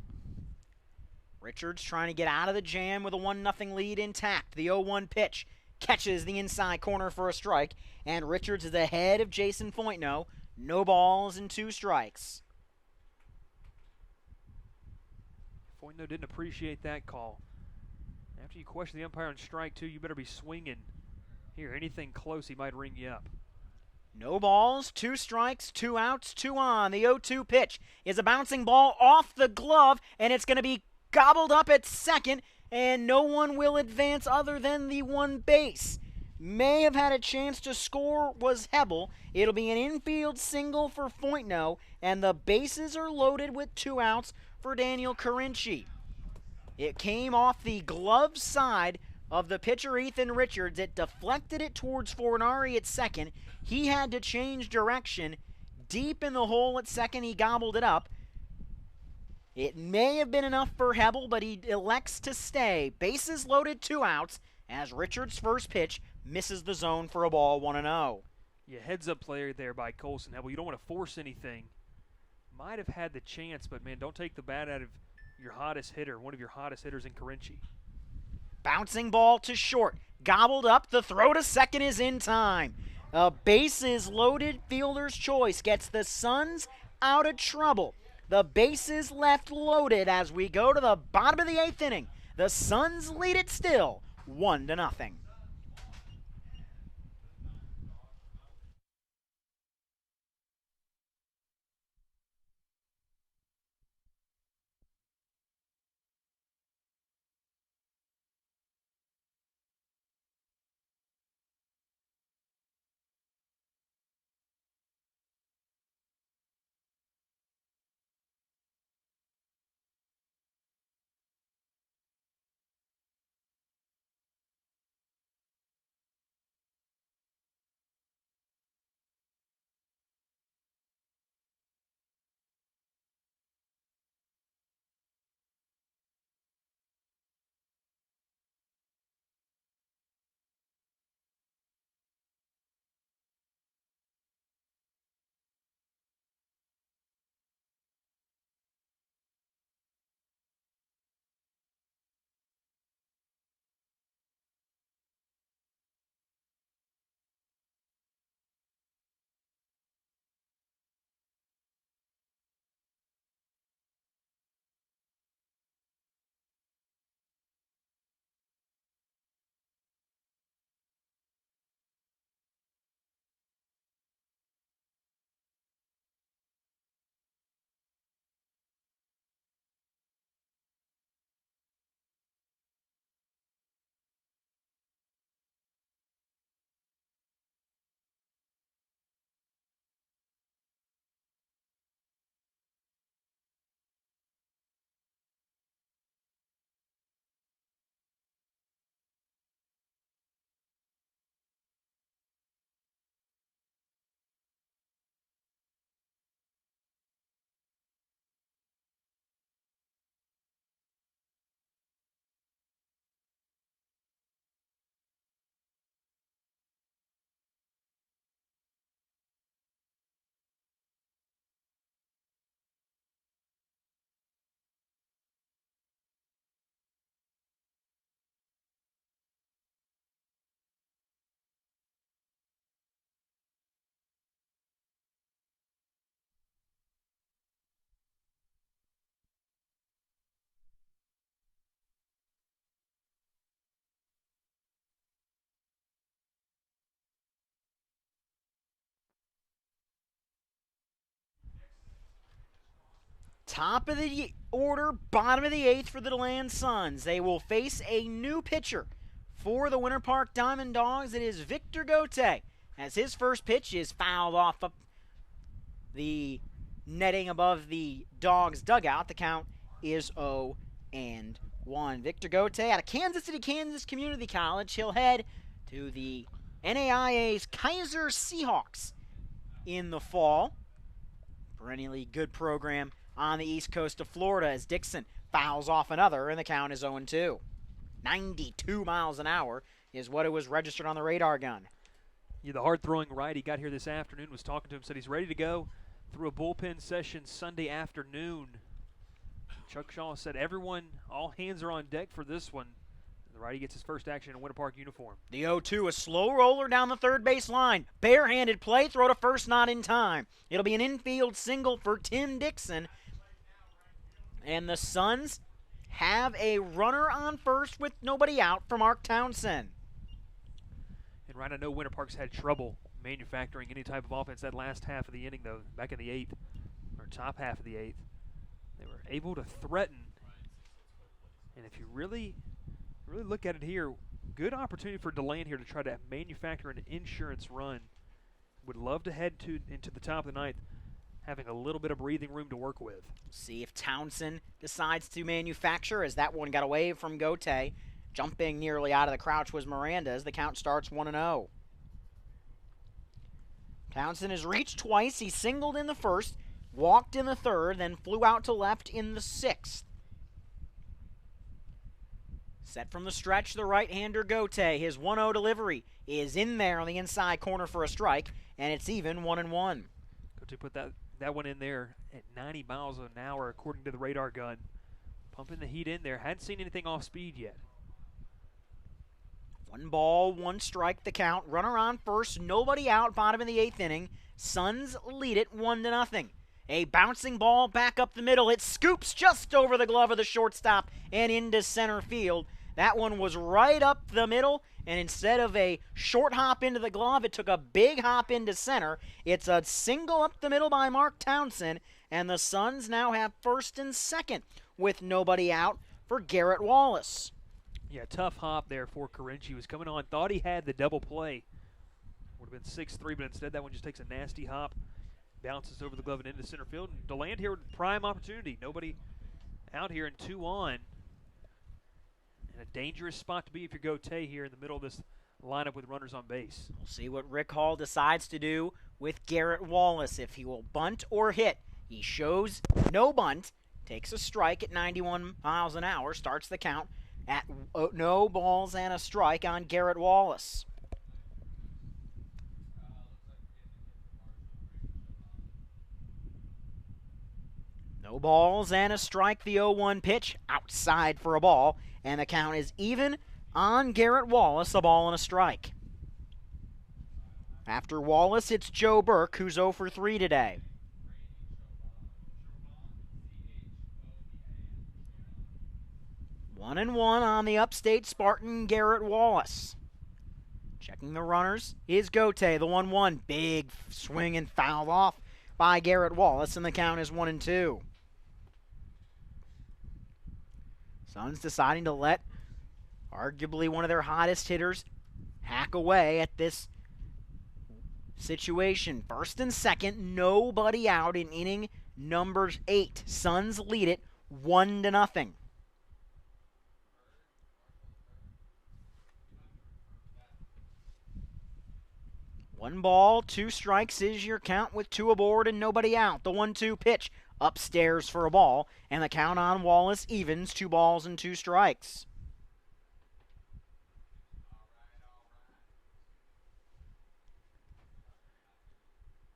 Richards trying to get out of the jam with a 1-0 lead intact. The 0-1 pitch catches the inside corner for a strike, and Richards is ahead of Jason Foytno. No balls and 2 strikes. Foytno didn't appreciate that call. After you question the umpire on strike 2, you better be swinging. Here, anything close, he might ring you up. No balls, 2 strikes, 2 outs, 2 on. The 0-2 pitch is a bouncing ball off the glove, and it's going to be gobbled up at second, and no one will advance other than the 1 base. May have had a chance to score was Hebel. It'll be an infield single for Foytno, and the bases are loaded with 2 outs for Daniel Carinci. It came off the glove side of the pitcher Ethan Richards. It deflected it towards Fornari at second. He had to change direction. Deep in the hole at second, he gobbled it up. It may have been enough for Hebel, but he elects to stay. Bases loaded, 2 outs, as Richards' first pitch misses the zone for a ball, 1-0. Yeah, heads-up player there by Colson Hebel. You don't want to force anything. Might have had the chance, but, man, don't take the bat out of your hottest hitter, one of your hottest hitters in Carinci. Bouncing ball to short. Gobbled up. The throw to second is in time. A bases loaded fielder's choice gets the Suns out of trouble. The bases left loaded as we go to the bottom of the 8th inning. The Suns lead it still, 1-0. Top of the order, bottom of the 8th for the DeLand Suns. They will face a new pitcher for the Winter Park Diamond Dogs. It is Victor Gote, as his first pitch is fouled off up the netting above the Dogs dugout. The count is 0-1. Victor Gote out of Kansas City, Kansas Community College. He'll head to the NAIA's Kaiser Seahawks in the fall. Perennially good program on the east coast of Florida as Dixon fouls off another, and the count is 0-2. 92 miles an hour is what it was registered on the radar gun. Yeah, the hard-throwing righty got here this afternoon, was talking to him, said he's ready to go through a bullpen session Sunday afternoon. Chuck Shaw said all hands are on deck for this one. The righty gets his first action in a Winter Park uniform. The 0-2, a slow roller down the third base line. Barehanded play, throw to first, not in time. It'll be an infield single for Tim Dixon. And the Suns have a runner on first with nobody out for Mark Townsend. And right, I know Winter Park's had trouble manufacturing any type of offense that last half of the inning, though, back in the 8th, or top half of the 8th. They were able to threaten. And if you really look at it here, good opportunity for DeLand here to try to manufacture an insurance run. Would love to head into the top of the 9th, having a little bit of breathing room to work with. See if Townsend decides to manufacture, as that one got away from Gote. Jumping nearly out of the crouch was Miranda as the count starts 1-0. Townsend has reached twice. He singled in the first, walked in the third, then flew out to left in the 6th. Set from the stretch, the right-hander Gote. His 1-0 delivery is in there on the inside corner for a strike, and it's even 1-1. Gote put that one in there at 90 miles an hour, according to the radar gun. Pumping the heat in there. Hadn't seen anything off speed yet. 1 ball, 1 strike, the count. Runner on first, nobody out, bottom of the 8th inning. Suns lead it 1-0. A bouncing ball back up the middle. It scoops just over the glove of the shortstop and into center field. That one was right up the middle, and instead of a short hop into the glove, it took a big hop into center. It's a single up the middle by Mark Townsend, and the Suns now have first and second with nobody out for Garrett Wallace. Yeah, tough hop there for Carinci. He was coming on, thought he had the double play. Would have been 6-3, but instead that one just takes a nasty hop, bounces over the glove and into center field. And DeLand here with prime opportunity. Nobody out here and 2 on. And a dangerous spot to be if you're Gote here in the middle of this lineup with runners on base. We'll see what Rick Hall decides to do with Garrett Wallace, if he will bunt or hit. He shows no bunt, takes a strike at 91 miles an hour, starts the count at no balls and a strike on Garrett Wallace. No balls and a strike, the 0-1 pitch, outside for a ball, and the count is even on Garrett Wallace, a ball and a strike. After Wallace, it's Joe Burke, who's 0 for 3 today. One and one on the upstate Spartan, Garrett Wallace. Checking the runners is Gote, the 1-1. Big swing and foul off by Garrett Wallace, and the count is 1-2. Suns deciding to let arguably one of their hottest hitters hack away at this situation. First and second, nobody out in inning number 8. Suns lead it 1-0. One ball, 2 strikes is your count with 2 aboard and nobody out. The 1-2 pitch upstairs for a ball, and the count on Wallace evens 2 balls and 2 strikes.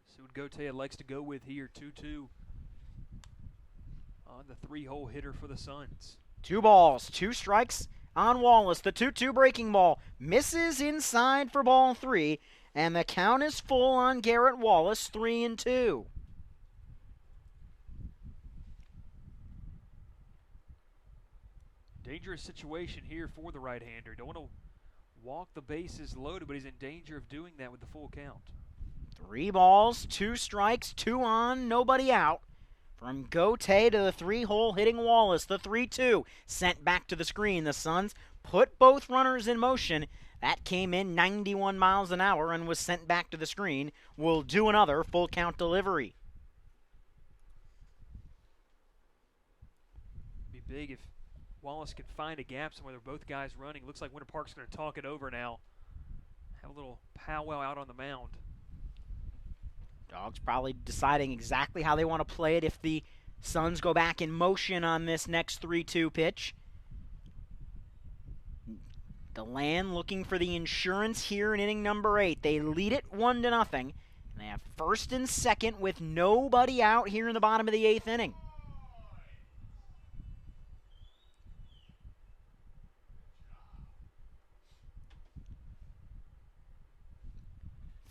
See what Gote likes to go with here, 2-2 on the 3-hole hitter for the Suns. 2 balls, 2 strikes on Wallace. The 2-2 breaking ball misses inside for ball 3, and the count is full on Garrett Wallace, 3-2. Dangerous situation here for the right-hander. Don't want to walk the bases loaded, but he's in danger of doing that with the full count. 3 balls, 2 strikes, 2 on, nobody out From Gote to the 3-hole hitting Wallace. The 3-2 sent back to the screen. The Suns put both runners in motion. That came in 91 miles an hour and was sent back to the screen. We'll do another full count delivery. Be big if Wallace can find a gap somewhere. They're both guys running. Looks like Winter Park's going to talk it over now. Have a little powwow out on the mound. Dawgs probably deciding exactly how they want to play it if the Suns go back in motion on this next 3-2 pitch. DeLand looking for the insurance here in inning number 8. They lead it 1-0. And they have first and second with nobody out here in the bottom of the 8th inning.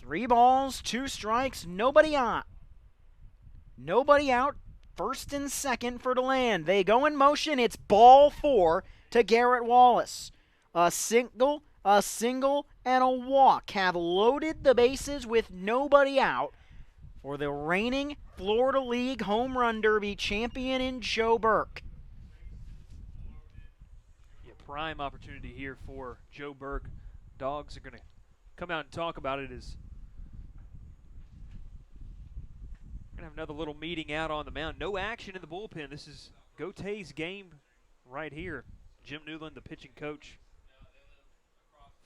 Three balls, 2 strikes, nobody out. Nobody out. First and second for DeLand. They go in motion. It's ball 4 to Garrett Wallace. A single, and a walk have loaded the bases with nobody out for the reigning Florida League Home Run Derby champion in Joe Burke. Yeah, prime opportunity here for Joe Burke. Dawgs are going to come out and talk about it as going to have another little meeting out on the mound. No action in the bullpen. This is Gote's game right here. Jim Newland, the pitching coach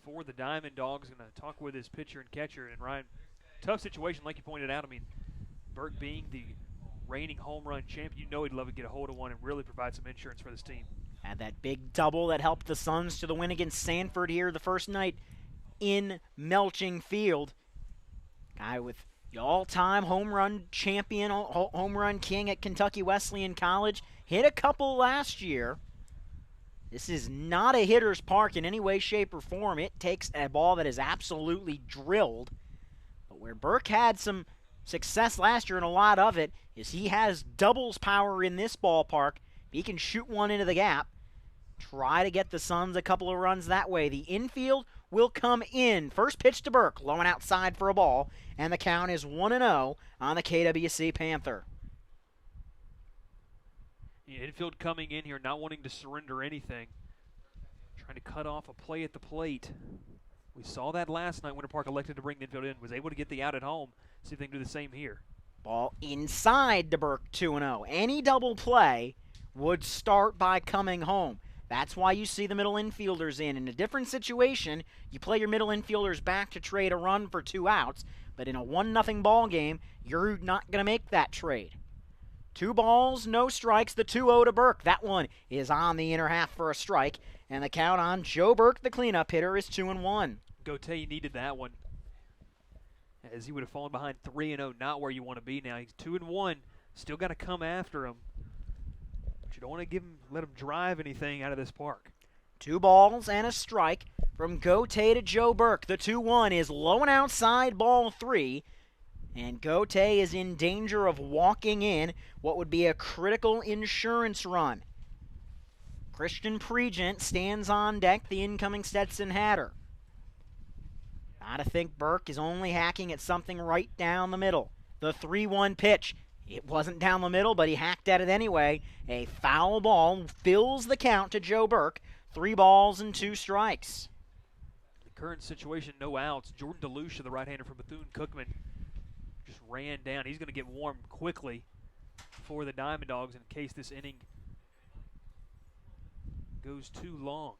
for the Diamond Dogs, going to talk with his pitcher and catcher. And Ryan, tough situation, like you pointed out. I mean, Burke being the reigning home run champion, you know he'd love to get a hold of one and really provide some insurance for this team. Had that big double that helped the Suns to the win against Sanford here the first night in Melching Field. Guy with the all-time home run champion, home run king at Kentucky Wesleyan College. Hit a couple last year. This is not a hitter's park in any way, shape, or form. It takes a ball that is absolutely drilled. But where Burke had some success last year, and a lot of it, is he has doubles power in this ballpark. He can shoot one into the gap. Try to get the Suns a couple of runs that way. The infield will come in. First pitch to Burke, low and outside for a ball, and the count is 1-0 on the KWC Panther. Yeah, infield coming in here, not wanting to surrender anything. Trying to cut off a play at the plate. We saw that last night. Winter Park elected to bring the infield in. Was able to get the out at home. See if they can do the same here. Ball inside to Burke, 2-0. Any double play would start by coming home. That's why you see the middle infielders in. In a different situation, you play your middle infielders back to trade a run for 2 outs. But in a 1-0 ball game, you're not going to make that trade. 2 balls, no strikes, the 2-0 to Burke. That one is on the inner half for a strike. And the count on Joe Burke, the cleanup hitter, is 2-1. Gote needed that one, as he would have fallen behind 3-0, not where you want to be now. He's 2-1, still got to come after him. But you don't want to let him drive anything out of this park. 2 balls and a strike from Gote to Joe Burke. The 2-1 is low and outside, ball 3. And Gote is in danger of walking in what would be a critical insurance run. Christian Pregent stands on deck, the incoming Stetson Hatter. Gotta think Burke is only hacking at something right down the middle. The 3-1 pitch. It wasn't down the middle, but he hacked at it anyway. A foul ball fills the count to Joe Burke. 3 balls and 2 strikes. The current situation, no outs. Jordan DeLucia, the right-hander from Bethune-Cookman, just ran down. He's going to get warm quickly for the Diamond Dogs in case this inning goes too long.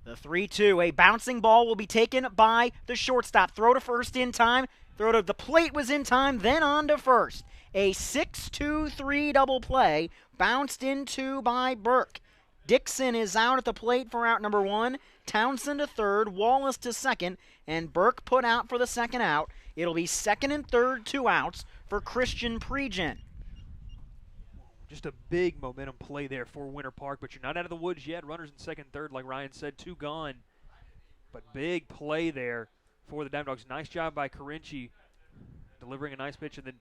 The 3-2, a bouncing ball will be taken by the shortstop. Throw to first in time. Throw to the plate was in time, then on to first. A 6-2-3 double play bounced into by Burke. Dixon is out at the plate for out number 1. Townsend to third, Wallace to second, and Burke put out for the second out. It'll be second and third, 2 outs for Christian Pregent. Just a big momentum play there for Winter Park, but you're not out of the woods yet. Runners in second, third, like Ryan said, 2 gone. But big play there for the Diamond Dogs. Nice job by Carinci delivering a nice pitch, and then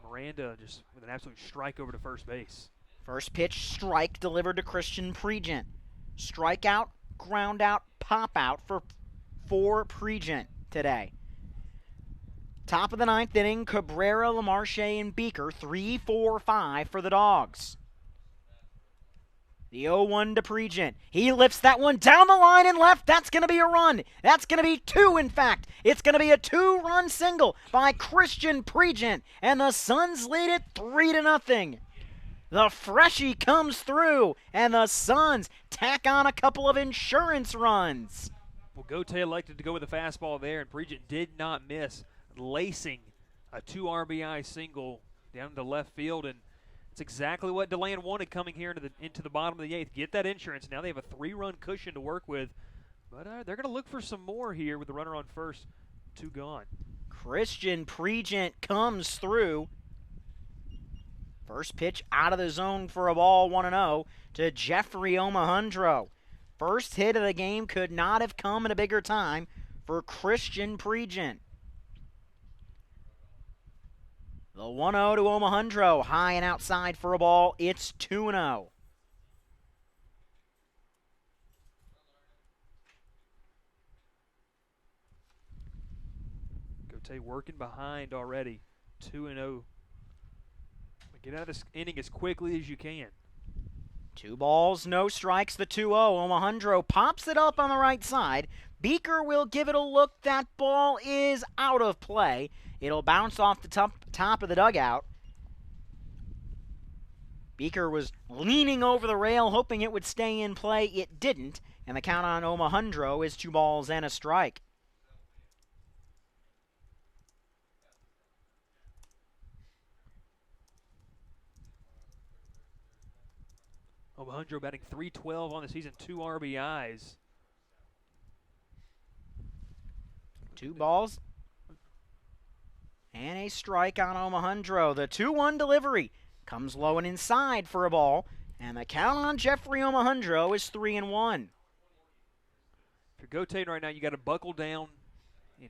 Miranda just with an absolute strike over to first base. First pitch strike delivered to Christian Pregent. Strikeout, ground out, pop out for Pregent today. Top of the ninth inning, Cabrera, LaMarche, and Beaker, 3-4-5 for the Dawgs. The 0-1 to Pregent. He lifts that one down the line and left. That's going to be a run. That's going to be two, in fact. It's going to be a two-run single by Christian Pregent, and the Suns lead it 3-0. The freshie comes through, and the Suns tack on a couple of insurance runs. Well, Gote elected to go with the fastball there, and Pregent did not miss, lacing a 2 RBI single down to left field, and it's exactly what DeLand wanted coming here into the bottom of the 8th. Get that insurance. Now they have a 3-run cushion to work with, but they're going to look for some more here with the runner on first, 2 gone. Christian Pregent comes through. First pitch out of the zone for a ball, 1-0 to Jeffrey Omahundro. First hit of the game could not have come at a bigger time for Christian Pregent. The 1-0 to Omahundro, high and outside for a ball. It's 2-0. Gote working behind already, 2-0. Get out of this inning as quickly as you can. 2 balls, no strikes, the 2-0. Omahundro pops it up on the right side. Beaker will give it a look. That ball is out of play. It'll bounce off the top of the dugout. Beaker was leaning over the rail, hoping it would stay in play. It didn't, and the count on Omahundro is 2 balls and a strike. Omahundro batting .312 on the season, 2 RBIs. 2 balls and a strike on Omahundro. The 2-1 delivery comes low and inside for a ball, and the count on Jeffrey Omahundro is 3-1. If you're Gote right now, you got to buckle down and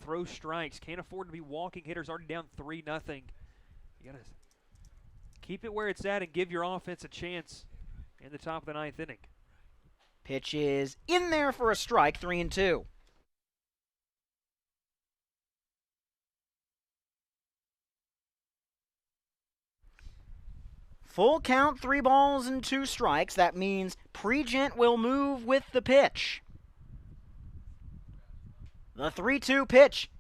throw strikes. Can't afford to be walking hitters already down 3-0. You got to keep it where it's at and give your offense a chance in the top of the 9th inning. Pitch is in there for a strike, 3-2. Full count, 3 balls and 2 strikes. That means Pregent will move with the pitch. The 3-2 pitch.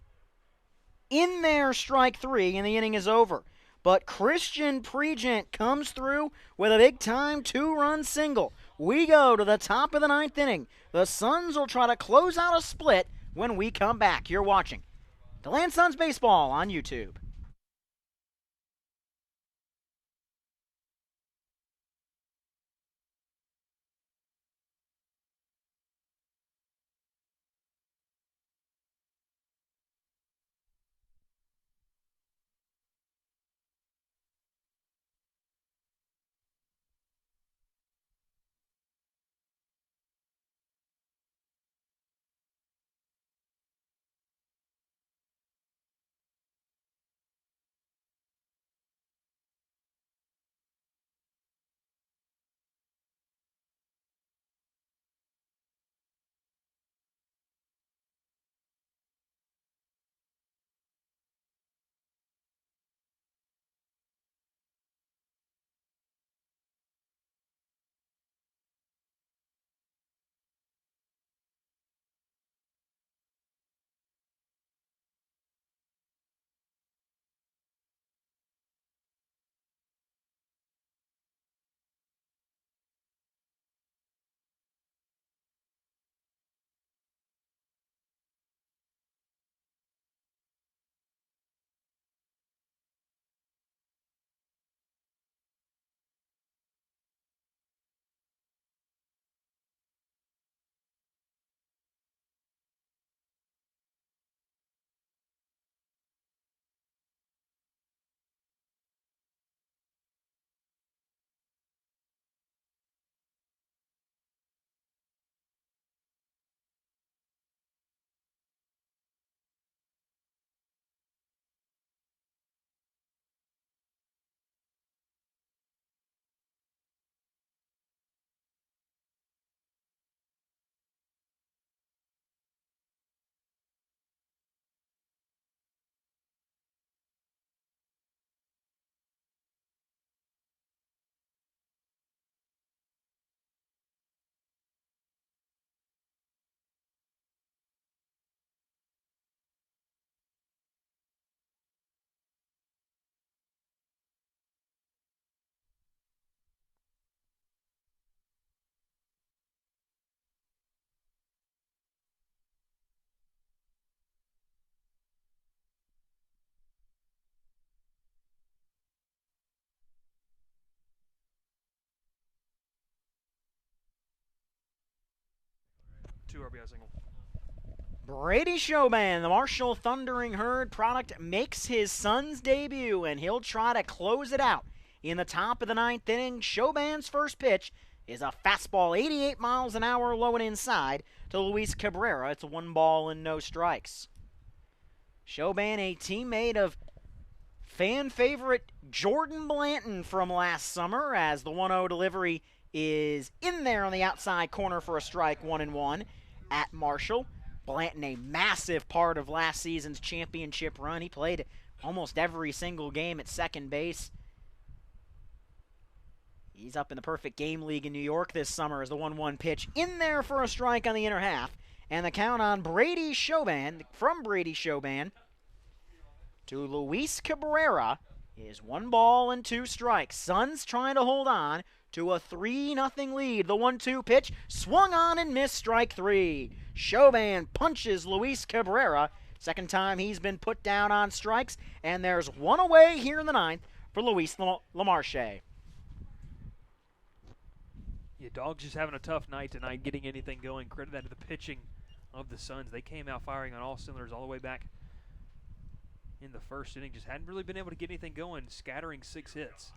In there, strike 3, and the inning is over. But Christian Pregent comes through with a big-time 2-run single. We go to the top of the 9th inning. The Suns will try to close out a split when we come back. You're watching DeLand Suns Baseball on YouTube. RBI single. Brady Showman, the Marshall Thundering Herd product, makes his son's debut, and he'll try to close it out in the top of the 9th inning. Showman's first pitch is a fastball 88 miles an hour low and inside to Luis Cabrera. It's 1 ball and no strikes. Showman, a teammate of fan favorite Jordan Blanton from last summer, as the 1-0 delivery is in there on the outside corner for a strike, 1-1 at Marshall. Blanton, a massive part of last season's championship run. He played almost every single game at second base. He's up in the Perfect Game League in New York this summer as the 1-1 pitch in there for a strike on the inner half. And the count on Brady Showman, from Brady Showman to Luis Cabrera, is 1 ball and 2 strikes. Suns trying to hold on to a 3-0 lead. The 1-2 pitch swung on and missed, strike 3. Showman punches Luis Cabrera. Second time he's been put down on strikes, and there's 1 away here in the 9th for Luis Lamarche. Yeah, Dawgs just having a tough night tonight, getting anything going. Credit that to the pitching of the Suns. They came out firing on all cylinders all the way back in the first inning. Just hadn't really been able to get anything going, scattering 6 hits.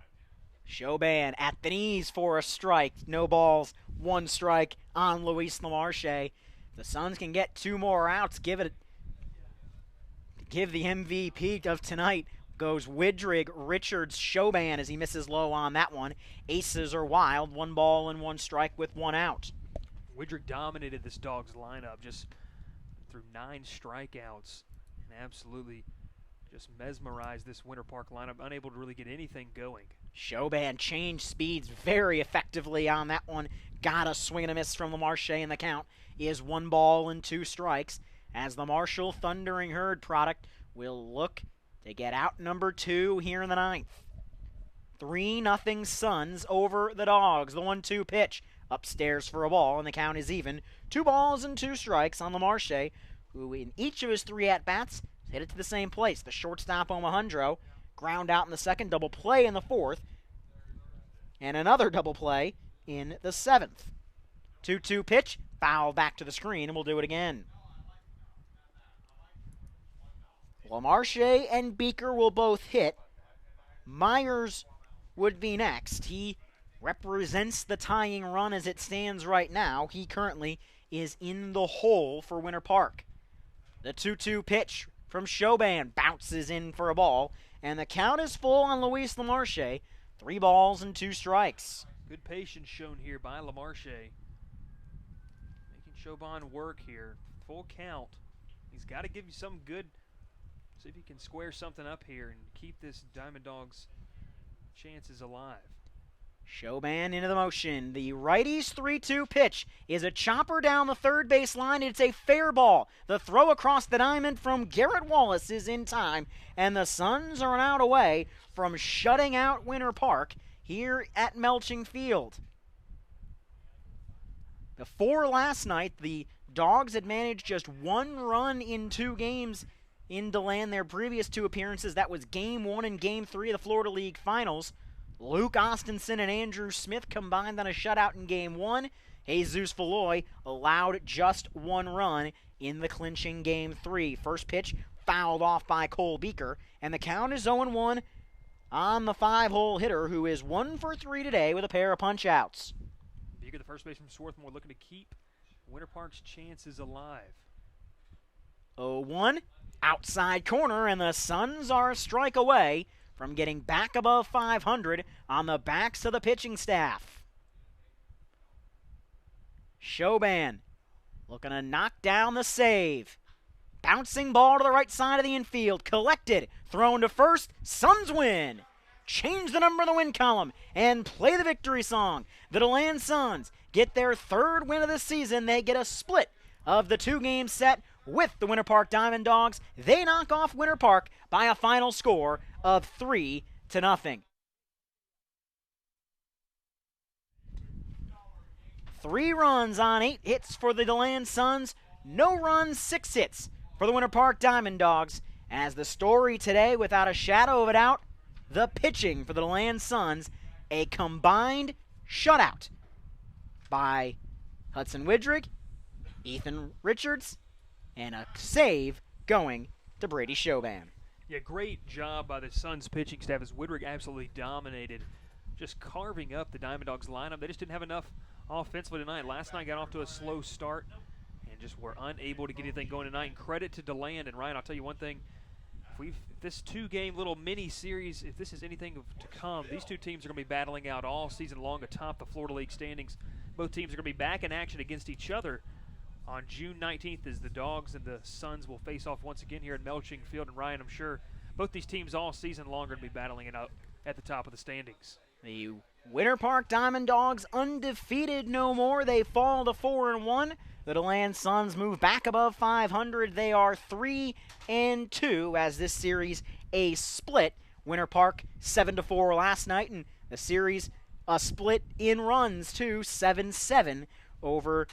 Showman at the knees for a strike. No balls, 1 strike on Luis Lamarche. The Suns can get 2 more outs. Give the MVP of tonight goes Widrig Richards Showman as he misses low on that one. Aces are wild. 1 ball and 1 strike with 1 out. Widrig dominated this Dawgs lineup, just through 9 strikeouts, and absolutely just mesmerized this Winter Park lineup, unable to really get anything going. Showman changed speeds very effectively on that one. Got a swing and a miss from Lamarche, and the count is 1 ball and 2 strikes as the Marshall Thundering Herd product will look to get out number 2 here in the 9th. 3-0 Suns over the Dawgs. The 1-2 pitch upstairs for a ball, and the count is even. 2 balls and 2 strikes on Lamarche, who in each of his 3 at-bats hit it to the same place. The shortstop, Omohundro, ground out in the second, double play in the 4th, and another double play in the 7th. 2-2 pitch, foul back to the screen, and we'll do it again. Lamarche and Beaker will both hit. Myers would be next. He represents the tying run as it stands right now. He currently is in the hole for Winter Park. The 2-2 pitch from Showman bounces in for a ball, and the count is full on Luis Lamarche. 3 balls and 2 strikes. Good patience shown here by Lamarche. Making Showman work here. Full count. He's got to give you some good. See if he can square something up here and keep this Diamond Dogs' chances alive. Showman into the motion. The righty's 3-2 pitch is a chopper down the third base line. It's a fair ball. The throw across the diamond from Garrett Wallace is in time, and the Suns are an out away from shutting out Winter Park here at Melching Field. Before last night, the Dawgs had managed just 1 run in 2 games in DeLand. Their previous 2 appearances, that was Game 1 and Game 3 of the Florida League Finals. Luke Austinson and Andrew Smith combined on a shutout in Game 1. Jesus Valoy allowed just 1 run in the clinching Game 3. First pitch fouled off by Cole Beaker, and the count is 0-1 on the 5-hole hitter, who is 1 for 3 today with a pair of punch-outs. Beaker, the first baseman from Swarthmore, looking to keep Winter Park's chances alive. 0-1, outside corner, and the Suns are a strike away from getting back above 500 on the backs of the pitching staff. Showman looking to knock down the save. Bouncing ball to the right side of the infield. Collected. Thrown to first. Suns win. Change the number of the win column and play the victory song. The DeLand Suns get their 3rd win of the season. They get a split of the 2-game set with the Winter Park Diamond Dogs. They knock off Winter Park by a final score of 3-0. 3 runs on 8 hits for the DeLand Suns. No runs, 6 hits for the Winter Park Diamond Dogs. As the story today, without a shadow of a doubt, the pitching for the DeLand Suns, a combined shutout by Hudson Widrig Ethan Richards, and a save going to Brady Choban. Yeah, great job by the Suns pitching staff as Woodrick absolutely dominated, just carving up the Diamond Dogs lineup. They just didn't have enough offensively tonight. Last night got off to a slow start and just were unable to get anything going tonight. And credit to DeLand. And Ryan, I'll tell you one thing. If this two-game little mini-series, if this is anything to come, these two teams are going to be battling out all season long atop the Florida League standings. Both teams are going to be back in action against each other on June 19th as the Dawgs and the Suns will face off once again here at Melching Field. And Ryan, I'm sure both these teams all season long are going to be battling it out at the top of the standings. The Winter Park Diamond Dogs undefeated no more. They fall to 4-1. The DeLand Suns move back above 500. They are 3-2 as this series a split. Winter Park 7-4 last night, and the series a split in runs too, 7-7 over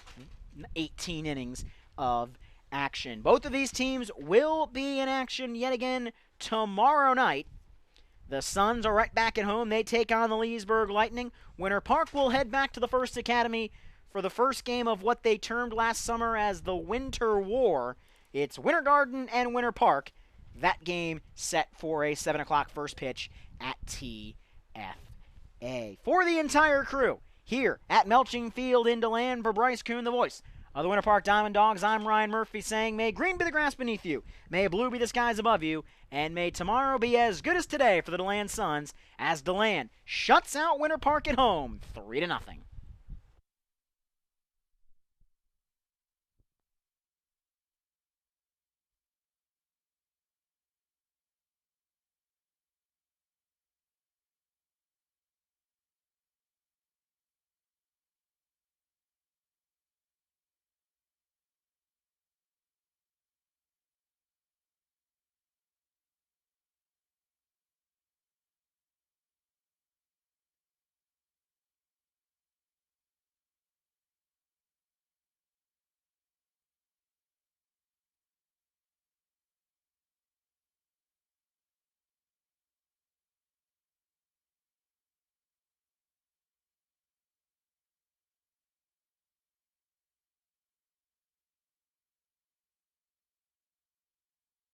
18 innings of action. Both of these teams will be in action yet again tomorrow night. The Suns are right back at home. They take on the Leesburg Lightning. Winter Park will head back to the First Academy for the first game of what they termed last summer as the Winter War. It's Winter Garden and Winter Park. That game set for a 7 o'clock first pitch at TFA. For the entire crew here at Melching Field in DeLand, for Bryce Kuhn, the voice of the Winter Park Diamond Dogs, I'm Ryan Murphy saying, may green be the grass beneath you, may blue be the skies above you, and may tomorrow be as good as today for the DeLand Suns as DeLand shuts out Winter Park at home 3-0.